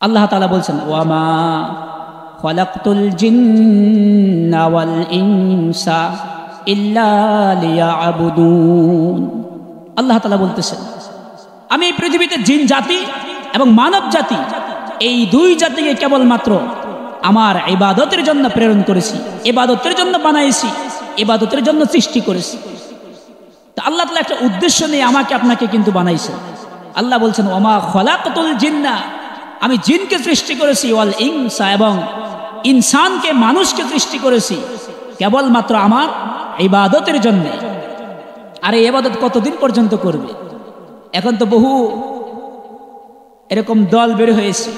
আল্লাহ তাআলা বলছেন ওয়ামা খালাকতুল জিন্না ওয়াল ইনসা ইল্লা লিয়াবুদুন। আল্লাহ তাআলা বলতেছেন আমি এই পৃথিবীতে জিন জাতি এবং মানব জাতি এই দুই জাতিকে কেবলমাত্র আমার ইবাদতের জন্য প্রেরণ করেছি, ইবাদতের জন্য বানাইছি, ইবাদতের জন্য সৃষ্টি করেছি। তো আল্লাহ তাআলা একটা উদ্দেশ্য নিয়ে আমাকে আপনাকে কিন্তু বানাইছেন। আল্লাহ বলছেন ওমা খালাকতুল জিন্না, আমি জিনকে সৃষ্টি করেছি, ওয়াল ইনসা এবং ইনসানকে মানুষকে সৃষ্টি করেছি কেবলমাত্র আমার ইবাদতের জন্য। আর এই ইবাদত কতদিন পর্যন্ত করবে? এখন তো বহু এরকম দল বের হয়েছে,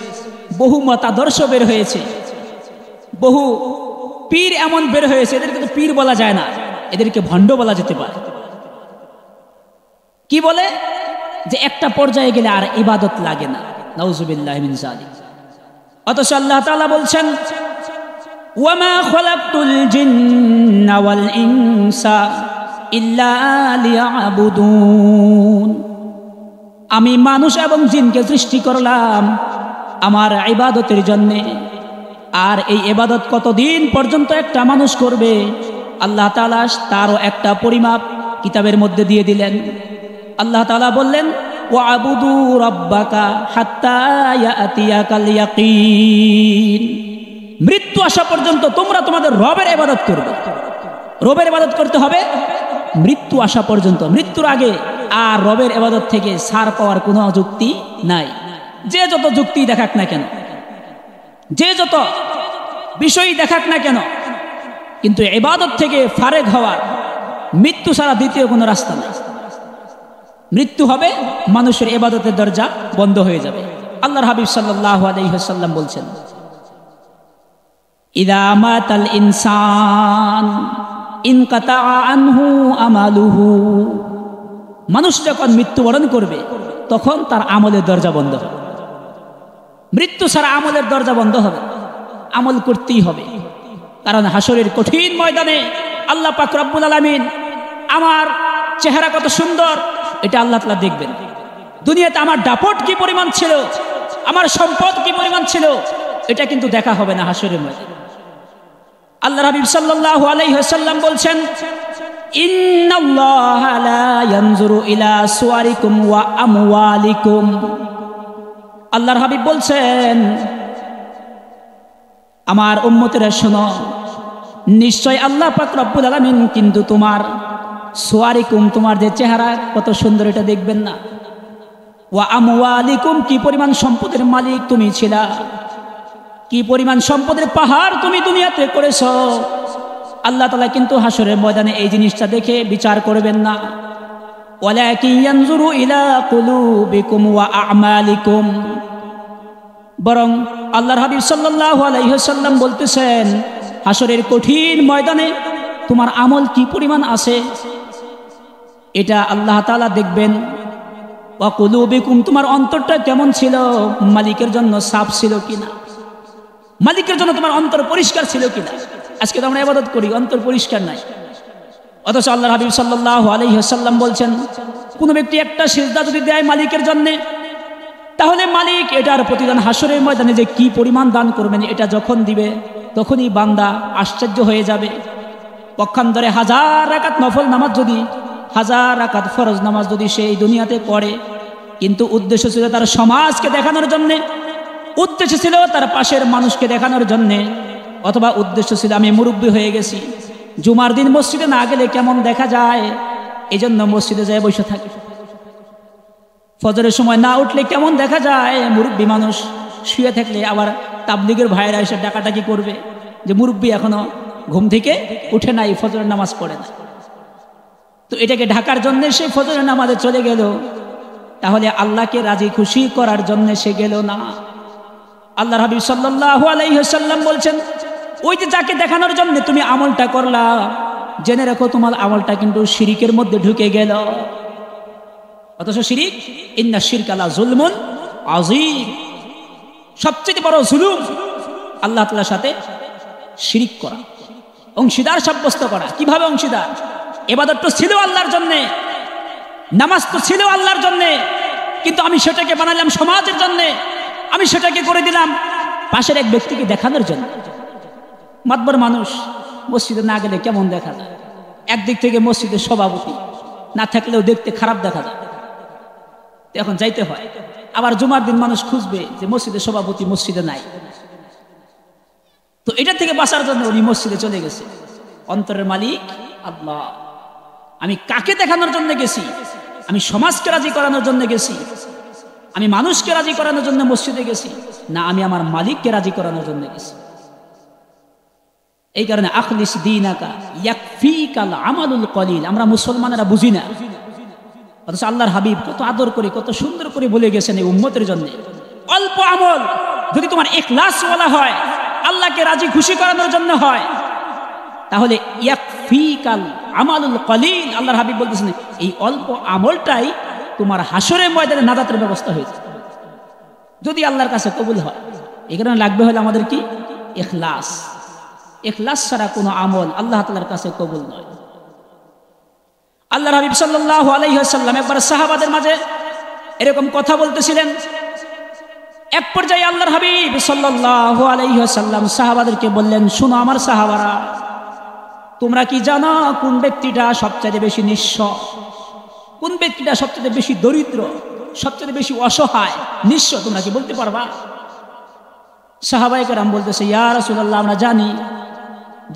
বহু মতাদর্শ বের হয়েছে, বহু পীর এমন বের হয়েছে, এদেরকে তো পীর বলা যায় না, এদেরকে ভণ্ড বলা যেতে পারে। কি বলে যে একটা পর্যায়ে গেলে আর ইবাদত লাগে না, নাউজুবিল্লাহি মিন যালিক। অথচ আল্লাহ তাআলা বলছেন ওয়ামা খালাকতুল জিন্না ওয়াল ইনসা ইল্লা লিয়াবুদুন, আমি মানুষ এবং জিনকে সৃষ্টি করলাম আমার ইবাদতের জন্য। আর এই ইবাদত কতদিন পর্যন্ত একটা মানুষ করবে আল্লাহ তাআলা তারও একটা পরিমাপ কিতাবের মধ্যে দিয়ে দিলেন। আল্লাহ তাআলা বললেন ওয়াবুদু রাব্বাকা হাত্তা ইয়াতিয়াকাল ইয়াকিন, মৃত্যু আসা পর্যন্ত তোমরা তোমাদের রবের ইবাদত করবে। রবের ইবাদত করতে হবে মৃত্যু আসা পর্যন্ত। মৃত্যুর আগে আর রবের ইবাদত থেকে ছাড় পাওয়ার কোনো যুক্তি নাই। যে যত যুক্তি দেখাক না কেন, যে যত বিষয় দেখাক না কেন, কিন্তু ইবাদত থেকে ফারেগ হওয়ার মৃত্যু ছাড়া দ্বিতীয় কোনো রাস্তা নাই। মৃত্যু হবে, মানুষের ইবাদতের দরজা বন্ধ হয়ে যাবে। আল্লাহর হাবিব সাল্লাল্লাহু আলাইহি ওয়াসাল্লাম বলছেন ইদা মাতাল ইনসান ইনকাতা আনহু আমালুহু, মানুষ যখন মৃত্যুবরণ করবে তখন তার আমলের দরজা বন্ধ হবে। মৃত্যু ছাড়া আমলের দরজা বন্ধ হবে, আমল করতেই হবে। কারণ হাসরের কঠিন ময়দানে আল্লাহ পাক রব্বুল আলামিন আমার চেহারা কত সুন্দর এটা আল্লাহ তাআলা দেখবেন। দুনিয়াতে আমার দাপট কি পরিমাণ ছিল, আমার সম্পদ কি পরিমাণ ছিল, এটা কিন্তু দেখা হবে না হাসরের ময়দানে। আল্লাহর হাবিব সাল্লাল্লাহু আলাইহি ওয়াসাল্লাম বলছেন ইন্নাল্লাহা লা ইয়ানজুরু ইলা সুওয়ারিকুম ওয়া আমওয়ালিকুম, আল্লাহর হাবিব বলছেন আমার উম্মতেরা শোনো, নিশ্চয় আল্লাহ পাক রব্বুল আলামিন কিন্তু তোমার সুওয়ারিকুম, তোমার যে চেহারা কত সুন্দর এটা দেখবেন না, ওয়া আমওয়ালিকুম, কি পরিমাণ সম্পদের মালিক তুমি ছিলা, কি পরিমাণ সম্পদের পাহাড় তুমি দুনিয়াতে করেছো, আল্লাহ তাআলা কিন্তু হাসরের ময়দানে এই জিনিসটা দেখে বিচার করবেন না। ওয়ালাকিন ইয়ানজুরু ইলা কুলুবিকুম ওয়া আমালিকুম, বরং আল্লাহর হাবিব সাল্লাল্লাহু আলাইহি ওয়াসাল্লাম বলতেছেন হাসরের কঠিন ময়দানে তোমার আমল কি পরিমাণ আছে এটা আল্লাহ তাআলা দেখবেন। ওয়া কুলুবিকুম, তোমার অন্তরটা কেমন ছিল, মালিকের জন্য সাফ ছিল কিনা, মালিকের জন্য তোমার অন্তর পরিষ্কার ছিল কিনা। আজকে তো আমরা ইবাদত করি, অন্তর পরিষ্কার নাই। অথচ আল্লাহর হাবিব সাল্লাল্লাহু আলাইহি ওয়াসাল্লাম বলছেন কোন ব্যক্তি একটা সিজদা যদি দেয় মালিকের জন্য, তাহলে মালিক এটার প্রতিদান হাসরের ময়দানে যে কি পরিমাণ দান করবেন এটা যখন দিবে তখনই বান্দা আশ্চর্য হয়ে যাবে। পক্ষান্তরে 1000 রাকাত নফল নামাজ যদি, 1000 রাকাত ফরজ নামাজ যদি সে এই দুনিয়াতে পড়ে, কিন্তু উদ্দেশ্য ছিল তার সমাজকে দেখানোর জন্য, উদ্দেশ্য ছিল তার পাশের মানুষকে দেখানোর জন্য, অথবা উদ্দেশ্য ছিল আমি মুরব্বী হয়ে গেছি, জুমার দিন মসজিদে না গেলে কেমন দেখা যায়, এই জন্য মসজিদে যায় বসে থাকে, ফজরের সময় না উঠলে কেমন দেখা যায়, মুরব্বী মানুষ শুয়ে থাকলে আবার তাবলিগের ভাইরা এসে ডাকাটাকি করবে যে মুরব্বী এখনো ঘুম থেকে উঠে নাই, ফজরের নামাজ পড়ে না। তো এটাকে ঢাকার জন্য সে ফজরের নামাজে চলে গেল, তাহলে আল্লাহকে রাজি খুশি করার জন্য সে গেল না। আল্লাহর হাবিব সাল্লাল্লাহু আলাইহি ওয়াসাল্লাম বলছেন ওই যে যাকে দেখানোর জন্য তুমি আমলটা করলা, জেনে রাখো তোমার আমলটা কিন্তু শিরিকের মধ্যে ঢুকে গেল। অথচ শিরিক, ইন্না শিরকা লা যুলমুন আযীম, সবচেয়ে বড় জুলুম আল্লাহ তাআলার সাথে শিরিক করা, অংশীদার সাব্যস্ত করা। কিভাবে অংশীদার? ইবাদত তো ছিল আল্লাহর জন্য, নামাজ তো ছিল আল্লাহর জন্য, কিন্তু আমি সেটাকে বানালাম সমাজের জন্য, আমি সেটাকে করে দিলাম পাশের এক ব্যক্তিকে দেখানোর জন্য। মাতবর মানুষ মসজিদে না গেলে কেমন দেখা যায়? একদিক থেকে মসজিদের সভাপতি, না থাকলেও দেখতে খারাপ দেখা যায়, এখন যাইতে হয়। আবার জুমার দিন মানুষ খুঁজবে যে মসজিদের সভাপতি মসজিদে নাই, তো এটা থেকে বাঁচার জন্য উনি মসজিদে চলে গেছে। অন্তরের মালিক আল্লাহ। আমি কাকে দেখানোর জন্য গেছি? আমি সমাজকে রাজি করানোর জন্য গেছি? আমি মানুষকে রাজি করানোর জন্য মসজিদে গেছি, না আমি আমার মালিককে রাজি করানোর জন্য গেছি? এই কারণে আখলিস দীনাকা ইয়াকফিকাল আমালুল কলিল আমরা মুসলমানেরা বুঝি না, অথচ আল্লাহর হাবিব কত আদর করে কত সুন্দর করে বলে গেছেন এই উম্মতের জন্য, অল্প আমল যদি তোমার ইখলাস ওয়ালা হয়, আল্লাহকে রাজি খুশি করানোর জন্য হয়, তাহলে ইয়াকফিকাল আমালুল কলিল। আল্লাহর হাবিব বলতেছেন এই অল্প আমলটাই তোমার হাসরের ময়দানে নাজাতের ব্যবস্থা হয়েছে, যদি আল্লাহর কাছে কবুল হয়। এই কারণে লাগবে হলো আমাদের কি? ইখলাস। ইখলাস ছাড়া কোনো আমল আল্লাহ তাআলার কাছে কবুল নয়। আল্লাহর হাবিব সাল্লাল্লাহু আলাইহি ওয়াসাল্লাম একবার সাহাবাদের মাঝে এরকম কথা বলতেছিলেন। এক পর্যায়ে আল্লাহর হাবিব সাল্লাল্লাহু আলাইহি ওয়াসাল্লাম সাহাবাদেরকে বললেন, শোনো আমার সাহাবারা, তোমরা কি জানো কোন ব্যক্তিটা সবচেয়ে বেশি নিঃস্ব, কোন ব্যক্তিটা সবচেয়ে বেশি দরিদ্র, সবচেয়ে বেশি অসহায় নিঃস্ব? তোমরা কি বলতে পারবা? সাহাবায়ে কেরাম বলতেছে, ইয়া রাসূলুল্লাহ, আমরা জানি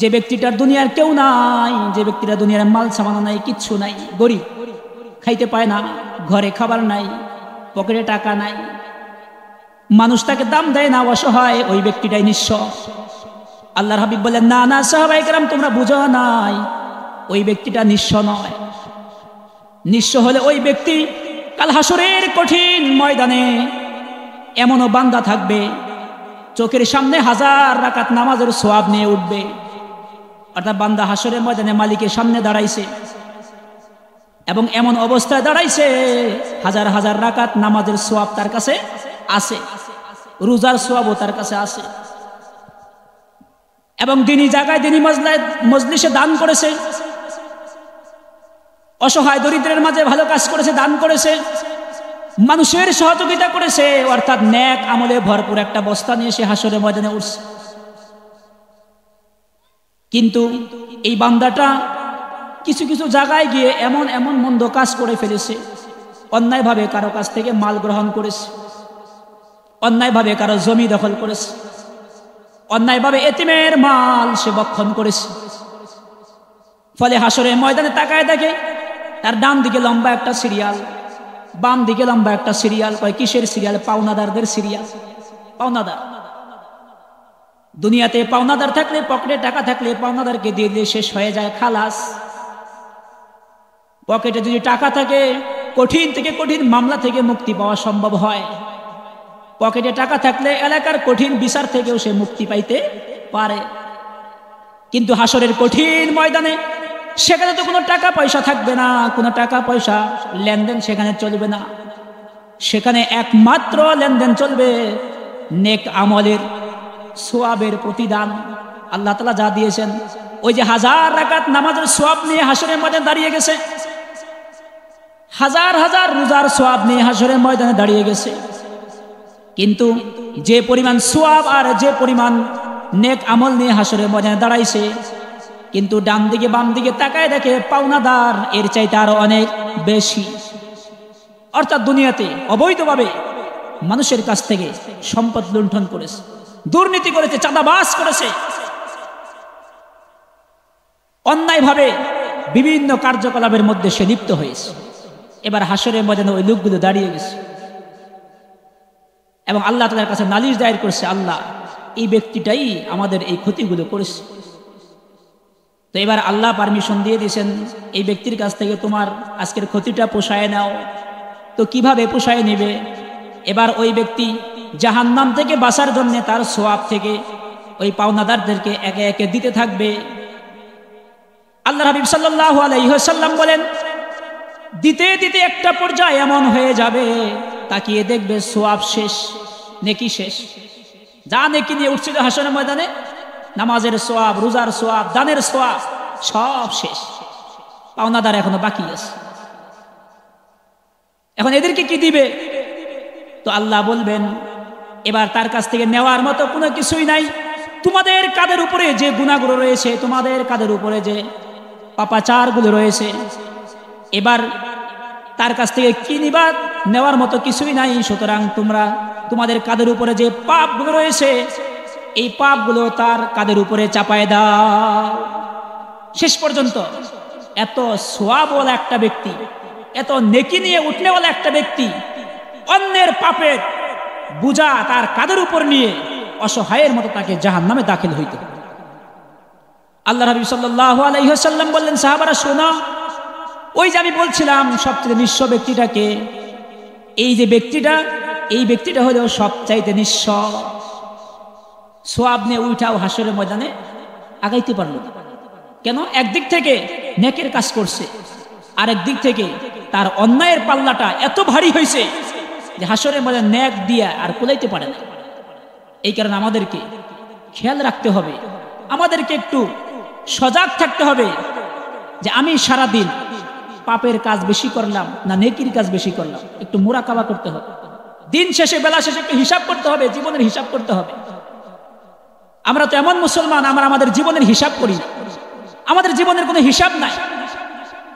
যে ব্যক্তিটার দুনিয়ার কেউ নাই, যে ব্যক্তিটা দুনিয়ার মাল সামানা নাই, কিচ্ছু নাই, গরিব, খাইতে পায় না, ঘরে খাবার নাই, পকেটে টাকা নাই, মানুষ তাকে দাম দেয় না, অসহায়, ওই ব্যক্তিটাই নিঃস্ব। আল্লাহর হাবিব বলেন, না না সাহাবায়ে কেরাম, তোমরা বুঝো নাই, ওই ব্যক্তিটা নিঃস্ব নয়। নিঃস্ব হলে ওই ব্যক্তি কাল হাসরের কঠিন ময়দানে এমনও বান্দা থাকবে চোখের সামনে 1000 রাকাত নামাজের সওয়াব নিয়ে উঠবে। অর্থাৎ বান্দা হাসরের ময়দানে মালিকের সামনে দাঁড়াইছে এবং এমন অবস্থায় দাঁড়াইছে 1000 রাকাত নামাজের সওয়াব তার কাছে আছে, রোজার সওয়াবও তার কাছে আছে, এবং দিনী জায়গায় দিনী মজলিসে দান করেছে, অসহায় দরিদ্রের মাঝে ভালো কাজ করেছে, দান করেছে, মানুষের সহযোগিতা করেছে, অর্থাৎ নেক আমলে ভরপুর একটা বস্তা নিয়ে সে হাসরের ময়দানে উঠছে। কিন্তু এই বান্দাটা কিছু কিছু জায়গায় গিয়ে এমন এমন মন্দ কাজ করে ফেলেছে, অন্যায়ভাবে কারো কাছ থেকে মাল গ্রহণ করেছে, অন্যায়ভাবে কারো জমি দখল করেছে, অন্যায়ভাবে এতিমের মাল সে ভক্ষণ করেছে। ফলে হাসরের ময়দানে তাকায় দেখে তার ডান দিকে লম্বা একটা সিরিয়াল, বাম দিকে লম্বা একটা সিরিয়াল। কয় কিসের সিরিয়াল? পাওনাদারদের সিরিয়াল। পাওনাদার, দুনিয়াতে পাওনাদার থাকলে, পকেটে টাকা থাকলে পাওনাদারকে দিয়ে দিয়ে শেষ হয়ে যায়, খালাস। পকেটে যদি টাকা থাকে কঠিন থেকে কঠিন মামলা থেকে মুক্তি পাওয়া সম্ভব হয়। পকেটে টাকা থাকলে এলাকার কঠিন বিচার থেকেও সে মুক্তি পাইতে পারে। কিন্তু হাসরের কঠিন ময়দানে সেখানে তো কোনো টাকা পয়সা থাকবে না, কোনো টাকা পয়সা লেনদেন সেখানে চলবে না। সেখানে একমাত্র লেনদেন চলবে নেক আমলের সওয়াবের প্রতিদান। আল্লাহ তাআলা যা দিয়েছেন, ওই যে 1000 রাকাত নামাজের সওয়াব নিয়ে হাসরের ময়দানে দাঁড়িয়ে গেছে, 1000 রোজার সওয়াব নিয়ে হাসরের ময়দানে দাঁড়িয়ে গেছে। কিন্তু যে পরিমাণ সওয়াব আর যে পরিমাণ নেক আমল নিয়ে হাসরের ময়দানে দাঁড়াইছে, কিন্তু ডান দিকে বাম দিকে তাকায় দেখে পাওনাদার এর চাইতে আরো অনেক বেশি। অর্থাৎ দুনিয়াতে অবৈধভাবে মানুষের কাছ থেকে সম্পদ লুণ্ঠন করেছে, দুর্নীতি করেছে, চাঁদাবাজ করেছে, অন্যায়ভাবে বিভিন্ন কার্যকলাপের মধ্যে সে লিপ্ত হয়েছে। এবার হাসরের ময়দানে ওই লোকগুলো দাঁড়িয়ে গেছে এবং আল্লাহ তাআলার কাছে নালিশ দায়ের করছে, আল্লাহ এই ব্যক্তিটাই আমাদের এই ক্ষতিগুলো করেছে। তো এবার আল্লাহ পারমিশন দিয়ে দিয়েছেন, এই ব্যক্তির কাছ থেকে তোমার আজকের ক্ষতিটা পোষায় নাও। তো কিভাবে পোষায় নেবে? এবার ওই ব্যক্তি জাহান্নাম থেকে বাঁচার জন্য তার সওয়াব থেকে ওই পাওনাদারদেরকে একে একে দিতে থাকবে। আল্লাহর হাবিব সাল্লাল্লাহু আলাইহি ওয়াসাল্লাম বলেন, দিতে দিতে একটা পর্যায়ে এমন হয়ে যাবে তাকিয়ে দেখবে সওয়াব শেষ, নেকি শেষ। যা নেকি নিয়ে উঠছিল হাসরের ময়দানে, নামাজের সওয়াব, রোজার সওয়াব, দানের সওয়াব সব শেষ, পাওনাদার এখনো বাকি আছে। এখন এদেরকে কি দিবে? তো আল্লাহ বলবেন, এবার তার কাছ থেকে নেওয়ার মতো কোনো কিছুই নাই। তোমাদের কাদের উপরে যে গুনাহগুলো রয়েছে, তোমাদের কাদের উপরে যে পাপাচারগুলো রয়েছে, এবার তার কাছ থেকে কি নিবা? নেওয়ার মতো কিছুই নাই। সুতরাং তোমাদের কাদের উপরে যে পাপগুলো রয়েছে, এই পাপগুলো তার কাদের উপরে চাপায় দাও। শেষ পর্যন্ত এত সওয়াবওয়ালা একটা ব্যক্তি, এত নেকি নিয়ে উঠনেওয়ালা একটা ব্যক্তি অন্যের পাপের বোঝা তার কাদের উপর নিয়ে অসহায়ের মতো তাকে জাহান্নামে দাখিল হইতে। আল্লাহ নবী সাল্লাল্লাহু আলাইহি ওয়াসাল্লাম বললেন, সাহাবারা শোনো, ওই যে আমি বলছিলাম সবচেয়ে নিঃস্ব ব্যক্তিটাকে, এই ব্যক্তিটা হলো সবচাইতে নিঃস্ব। সোয়াব নিয়ে উঠাও হাসরের ময়দানে আগাইতে পারল না। কেন? একদিক থেকে নেকের কাজ করছে, আরেক দিক থেকে তার অন্যায়ের পাল্লাটা এত ভারী হয়েছে যে হাসরের ময়দানে নেক দিয়া আর কুলাইতে পারে না। এই কারণে আমাদেরকে খেয়াল রাখতে হবে, আমাদেরকে একটু সজাগ থাকতে হবে যে আমি সারাদিন পাপের কাজ বেশি করলাম না নেকির কাজ বেশি করলাম। একটু মুরাকাবা করতে হবে। দিন শেষে, বেলা শেষে একটু হিসাব করতে হবে, জীবনের হিসাব করতে হবে। আমরা তো এমন মুসলমান, আমরা আমাদের জীবনের হিসাব করি না। আমাদের জীবনের কোনো হিসাব নাই।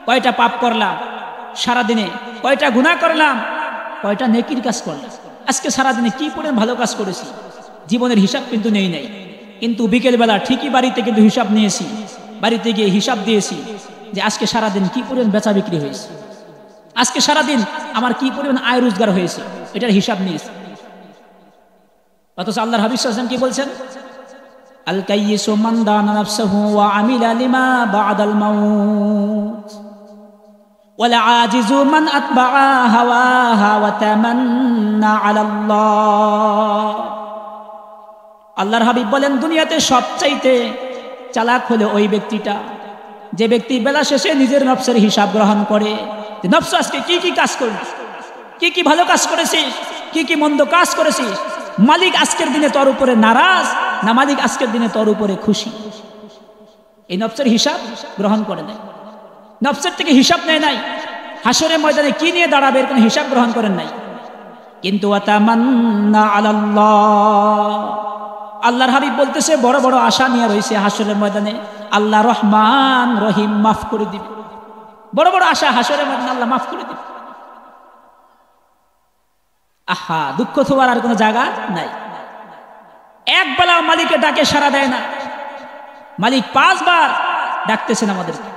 কয়টা পাপ করলাম সারাদিনে, কয়টা গুনাহ করলাম, কয়টা নেকির কাজ করলাম, আজকে সারাদিনে কি পরিমাণ ভালো কাজ করেছি, জীবনের হিসাব কিন্তু নেই নাই। কিন্তু বিকেলবেলা ঠিকই বাড়িতে কিন্তু হিসাব নিয়েছি, বাড়িতে গিয়ে হিসাব দিয়েছি যে আজকে সারাদিন কি পরিমাণ বেচা বিক্রি হয়েছে, আজকে সারাদিন আমার কি পরিমাণ আয় রোজগার হয়েছে, এটার হিসাব নিয়েছি। অথচ আল্লাহর হাবিব সাল্লাল্লাহু আলাইহি ওয়াসাল্লাম কি বলছেন? আল কাইয়িসু মান দানা নাফসাহু ওয়া আমিলা লিমা বা'দাল মাউত ওয়াল আজিজু মান আতবাআ হাওয়াহা ওয়া তামান্না আলাল্লাহ। আল্লাহর হাবিব বলেন, দুনিয়াতে সবচাইতে চালাক হলো ওই ব্যক্তিটা যে ব্যক্তি বেলা শেষে নিজের নফসের হিসাব গ্রহণ করে যে নফস আজকে কি কি কাজ করছিস, কি কি ভালো কাজ করেছিস, কি কি মন্দ কাজ করেছিস, মালিক আজকের দিনে তোর উপরে নারাজ না মালিক আজকের দিনে তোর উপরে খুশি। এই নফসের হিসাব গ্রহণ করে নাই, নফসের থেকে হিসাব নেয় নাই। হাসরের ময়দানে কি নিয়ে দাঁড়াবে এর কোনো হিসাব গ্রহণ করেন নাই। কিন্তু ওয়াতামান্না আলাল্লাহ, আল্লাহর হাবিব বলতেছে বড় বড় আশা নিয়ে রয়েছে হাসরের ময়দানে আল্লাহ রহমান রহিম মাফ করে দিবে। বড় বড় আশা, হাসরের ময়দানে আল্লাহ মাফ করে দিবে। আহা, দুঃখ থোয়ার আর কোনো জায়গা নাই। এক বেলা মালিকের ডাকে সাড়া দেয় না, মালিক 5 বার ডাকতেছেন আমাদেরকে।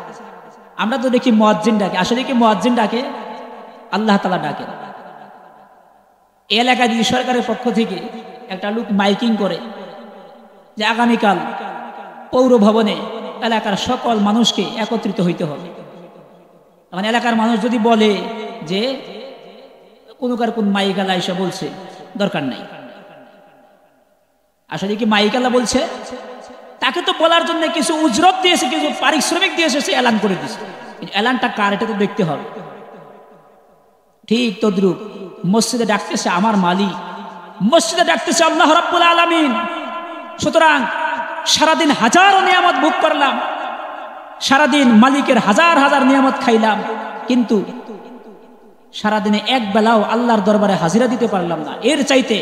আমরা তো দেখি মুয়াজ্জিন ডাকে, আসলে কি মুয়াজ্জিন ডাকে? আল্লাহ তাআলা ডাকে। এই এলাকায় যদি সরকারের পক্ষ থেকে একটা লোক মাইকিং করে যে আগামীকাল পৌর ভবনে এলাকার সকল মানুষকে একত্রিত হইতে হবে, মানে এলাকার মানুষ যদি বলে যে কোন মাইকালা এসে বলছে, দরকার নাই। আসলে কি মাইকালা বলছে? তাকে তো বলার জন্য কিছু উজরত দিয়েছে, কিছু পারিশ্রমিক দিয়েছে, সে এলান করে দিয়েছে। এলানটা কার এটা তো দেখতে হবে। ঠিক তদ্রুপ মসজিদে ডাকতেছে আমার মালিক, মসজিদে ডাকতেছে আল্লাহ রাব্বুল আলামিন। সুতরাং সারাদিন হাজারো নিয়ামত ভোগ করলাম, সারাদিন মালিকের হাজার হাজার নিয়ামত খাইলাম, কিন্তু সারাদিনে এক বেলাও আল্লাহর দরবারে হাজিরা দিতে পারলাম না। এর চাইতে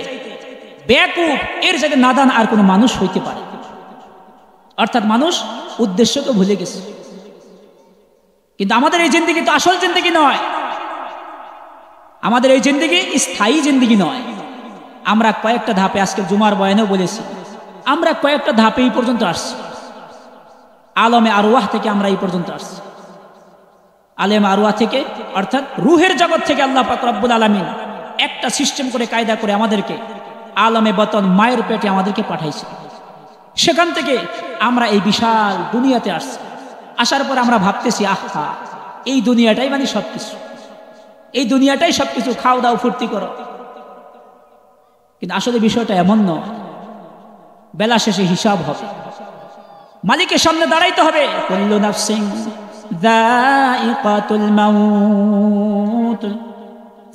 বেকুব, এর চাইতে নাদান আর কোনো মানুষ হইতে পারে? অর্থাৎ মানুষ উদ্দেশ্যকে ভুলে গেছে। কিন্তু আমাদের এই জিন্দেগি তো আসল জিন্দেগি নয়, আমাদের এই জিন্দেগি স্থায়ী জিন্দেগি নয়। আমরা কয়েকটা ধাপে, আজকে জুমার বয়ানেও বলেছি, আমরা কয়েকটা ধাপে এই পর্যন্ত আসছি। আলমে আরওয়াহ থেকে আমরা এই পর্যন্ত আসছি। আলেম আরওয়াহ থেকে অর্থাৎ রুহের জগৎ থেকে আল্লাহ পাক রব্বুল আলামিন একটা সিস্টেম করে, কায়দা করে আমাদেরকে আলমে বতন মায়ের পেটে আমাদেরকে পাঠাইছে। সেখান থেকে আমরা এই বিশাল দুনিয়াতে আসছি। আসার পর আমরা ভাবতেছি আহা, এই দুনিয়াটাই মানে সবকিছু, এই দুনিয়াটাই সবকিছু, খাও দাও ফুর্তি করো। কিন্তু আসলে বিষয়টা এমন নয়। বেলা শেষে হিসাব হবে, মালিকের সামনে দাঁড়াইতে হবে। কুল্লু নাফসিন যায়িকাতুল মাউত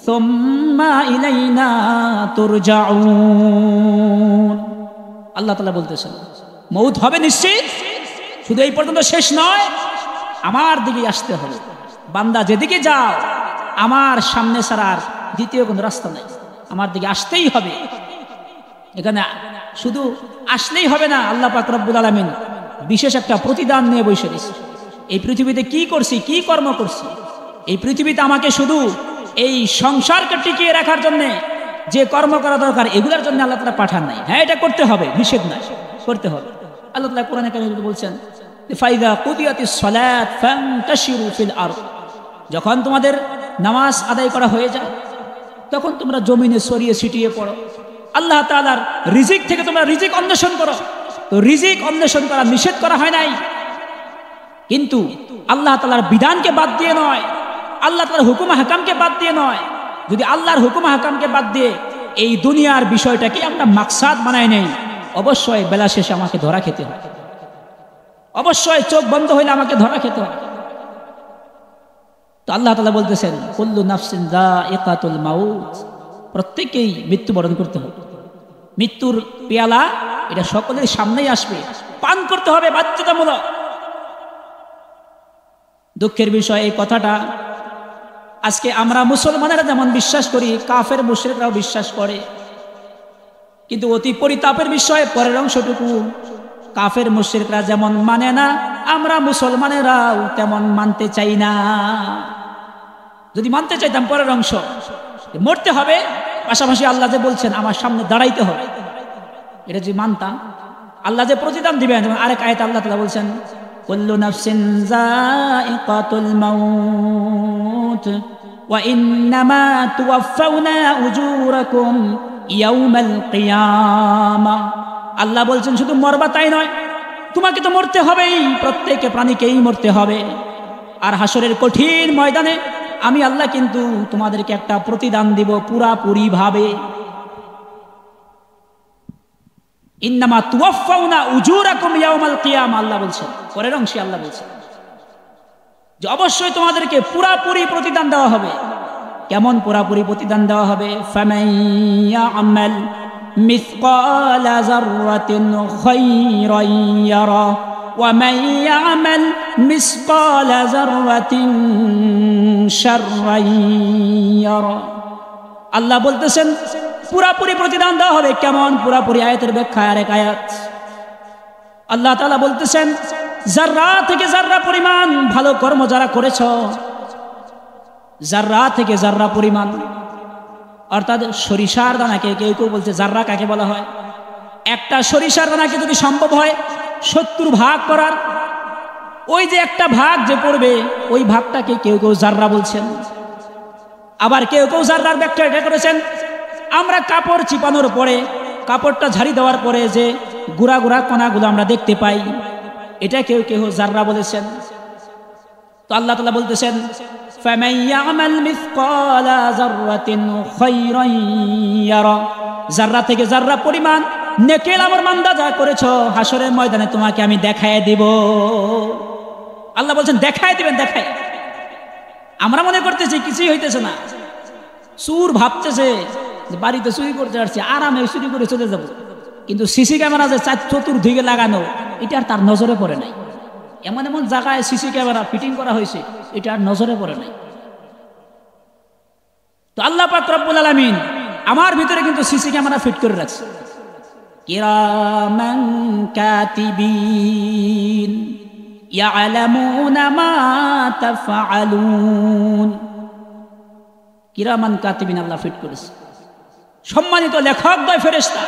সুম্মা ইলাইনা তুরজাউন। আল্লাহ তাআলা বলতেছেন মউত হবে নিশ্চিত, শুধু এই পর্যন্ত শেষ নয়, আমার দিকে আসতে হবে। বান্দা যেদিকে যাও, আমার সামনে ছাড়া আর দ্বিতীয় কোনো রাস্তা নাই, আমার দিকে আসতেই হবে। এখানে শুধু আসলেই হবে না, আল্লাহ পাক রব্বুল আলামিন বিশেষ একটা প্রতিদান নিয়ে বসে দিয়েছে। এই পৃথিবীতে কি করছি, কি কর্ম করছি, এই পৃথিবীতে আমাকে শুধু এই সংসারকে টিকিয়ে রাখার জন্যে যে কর্ম করা দরকার এগুলোর জন্য আল্লাহ তাআলা পাঠান নাই। হ্যাঁ, এটা করতে হবে, নিষেধ নাই, করতে হবে। আল্লাহ তাআলা কোরআনে কারিমে বলছেন, ফাইদা কুদিয়াতিস সালাত ফান্তাশিরু ফিল আরদ, যখন তোমাদের নামাজ আদায় করা হয়ে যায় তখন তোমরা জমিনে ছড়িয়ে ছিটিয়ে পড়ো, আল্লাহ তাআলার রিজিক থেকে তোমরা রিজিক অন্বেষণ করো। তো রিজিক অন্বেষণ করা নিষেধ করা হয় নাই, কিন্তু আল্লাহ তাআলার বিধানকে বাদ দিয়ে নয়, আল্লাহ তাআলার হুকুম হাকামকে বাদ দিয়ে নয়। যদি আল্লাহর হুকুম হাকামকে বাদ দিয়ে এই দুনিয়ার বিষয়টাকে আমরা মাকসাদ বানাই নেই, অবশ্যই বেলা শেষে আমাকে ধরা খেতে হয়, অবশ্যই চোখ বন্ধ হইলে আমাকে ধরা খেতে হয়। তো আল্লাহ তাআলা বলতেছেন, কুল্লু নাফসিন যায়িকাতুল মাউত, প্রত্যেককেই মৃত্যুবরণ করতে হবে। মৃত্যুর পেয়ালা এটা সকলের সামনেই আসবে, পান করতে হবে বাধ্যতামূলক। দুঃখের বিষয় এই কথাটা আজকে আমরা মুসলমানেরা যেমন বিশ্বাস করি, কাফের মুশরিকরাও বিশ্বাস করে, কিন্তু অতি পরিতাপের বিষয় পরের অংশটুকু কাফের মুশরিকরা যেমন মানে না, আমরা মুসলমানেরাও তেমন মানতে চাই না। যদি মানতে চাইতাম পরের অংশ, মরতে হবে, পাশাপাশি আল্লাহ যে বলছেন আমার সামনে দাঁড়াইতে হবে, এটা যদি মানতাম, আল্লাহ যে প্রতিদান দিবেন। যেমন আরেক আয়াত আল্লাহ তাআলা বলছেন, কুল্লু নাফসিন যায়িকাতুল মাউত ওয়া ইন্নামা তুওয়াফাউনা উজুরাকুম ইয়াউমাল কিয়ামা। আল্লাহ বলছেন শুধু মরবা তাই নয়, তোমাকে তো মরতে হবেই, প্রত্যেক প্রাণীকেই মরতে হবে। আর হাসরের কঠিন ময়দানে আমি আল্লাহ কিন্তু তোমাদেরকে একটা প্রতিদান দিব পুরাপুরি ভাবে। ইন্নামা তুওয়াফাউনা উজুরাকুম ইয়াউমাল কিয়ামা, আল্লাহ বলছেন, পরের অংশে আল্লাহ বলছেন যে অবশ্যই তোমাদেরকে পুরাপুরি প্রতিদান দেওয়া হবে। কেমন পুরাপুরি প্রতিদান দেওয়া হবে? ফামান ইয়ামাল মিসকালা যাররাতিন খায়রান ইয়ারা ওয়া মান ইয়ামাল মিসকালা যাররাতিন শাররান ইয়ারা। আল্লাহ বলতেছেন পুরাপুরি প্রতিদান দেওয়া হবে। কেমন পুরাপুরি? আয়াতের ব্যাখ্যা আরেক আয়াত আল্লাহ তাআলা বলতেছেন, যাররা থেকে যাররা পরিমাণ ভালো কর্ম যারা করেছ, যাররা থেকে যাররা পরিমাণ, অর্থাৎ সরিষার দানাকে, কেউ কেউ বলছে যাররা কাকে বলা হয়, একটা সরিষার দানাকে যদি সম্ভব হয় 70 ভাগ করার, ওই যে একটা ভাগ যে পড়বে ওই ভাগটাকে কেউ কেউ যাররা বলছেন। আবার কেউ কেউ যাররার ব্যাখ্যা এটা করেছেন, আমরা কাপড় চিপানোর পরে, কাপড়টা ঝাড়ি দেওয়ার পরে যে গুড়া গুড়া কণাগুলো আমরা দেখতে পাই, এটা কেউ কেউ যাররা বলেছেন। তো আল্লাহ তাআলা বলতেছেন, ফামান ইয়ামাল মিসকালা যাররাতিন খায়রান ইয়ারা, যাররা থেকে যাররা পরিমাণ নেকের আমল বান্দা যা করেছো হাসরের ময়দানে তোমাকে আমি দেখায় দিব। আল্লাহ বলছেন দেখায় দিবেন, দেখায়। আমরা মনে করতেছি কিছুই হইতেছে না, চুর ভাবতেছে যে বাড়িতে চুরি করতে আসছে, আরামে চুরি করে চলে যাব, কিন্তু সিসি ক্যামেরা যে চতুর্দিকে লাগানো এটা আর তার নজরে পড়ে নাই। এমন এমন জায়গায় সিসি ক্যামেরা ফিটিং করা হয়েছে, এটা আর নজরে পড়ে নাই। তো আল্লাহ পাক রব্বুল আলামিন আমার ভিতরে কিন্তু সিসি ক্যামেরা ফিট করে রাখছে। কিরামান কাতিবিন ইয়ালামুনা মা তাফআলুন। কিরামান কাতিবিন আল্লাহ ফিট করেছে, সম্মানিত লেখক দ্বয় ফেরেশতা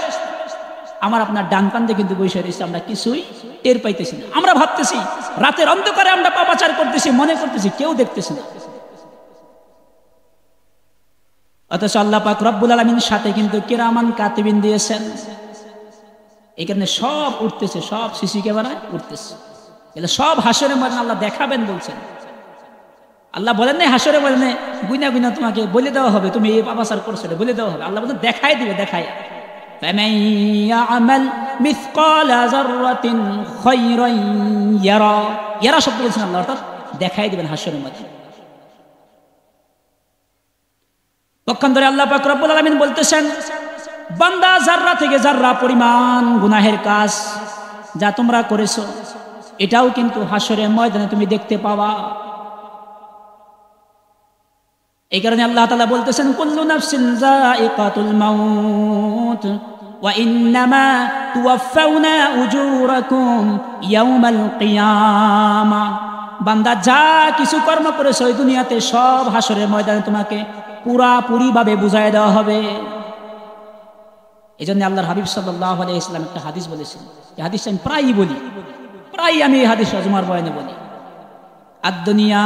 আমার আপনার ডান কান্দে কিন্তু বসে রয়েছে, আমরা কিছুই টের পাইতেছি না। আমরা ভাবতেছি রাতের অন্ধকারে আমরা পাপাচার করতেছি, মনে করতেছি কেউ দেখতেছি না, অথচ আল্লাহ পাক রব্বুল আলামিন সাথে কিন্তু কিরামান কাতিবিন দিয়েছেন। এখানে সব উঠতেছে, সব সিসি ক্যামেরায় উঠতেছে, এগুলো সব হাসরের ময়দানে আল্লাহ দেখাবেন বলছেন। আল্লাহ বলেন নাই হাসরের ময়দানে গুইনা গুইনা তোমাকে বলে দেওয়া হবে তুমি এই পাপাচার করছো, বলে দেওয়া হবে। আল্লাহ বলেন দেখাই দিবে, দেখাই। ফামান ইয়ামাল মিসকালা যাররাতিন খায়রান ইয়ারা, ইয়ারা শব্দ বলছেন আল্লাহ, অর্থাৎ দেখাই দিবেন হাসরের ময়দানে। পক্ষান্তরে আল্লাহ পাক রব্বুল আলামিন বলতেছেন, বান্দা যাররা থেকে যাররা পরিমাণ গুনাহের কাজ যা তোমরা করেছো এটাও কিন্তু হাসরের ময়দানে তুমি দেখতে পাবা। এই কারণে আল্লাহ তাআলা বলতেছেন, কুল্লু নাফসিন যায়িকাতুল মাউত ওয়া ইন্নামা তুওয়াফাউনা উজুরাকুম ইয়াউমাল কিয়ামা, বান্দা যা কিছু কর্ম করেছো ওই দুনিয়াতে সব হাসরের ময়দানে তোমাকে পুরাপুরি ভাবে বুঝাই দেওয়া হবে। এই জন্য আল্লাহর হাবিব সাল্লাল্লাহু আলাইহি ওয়াসাল্লাম একটা হাদিস বলেছেন, এই হাদিসটা আমি প্রায়ই বলি, প্রায় আমি এই হাদিস জুমার বয়ানে বলি, আদ-দুনিয়া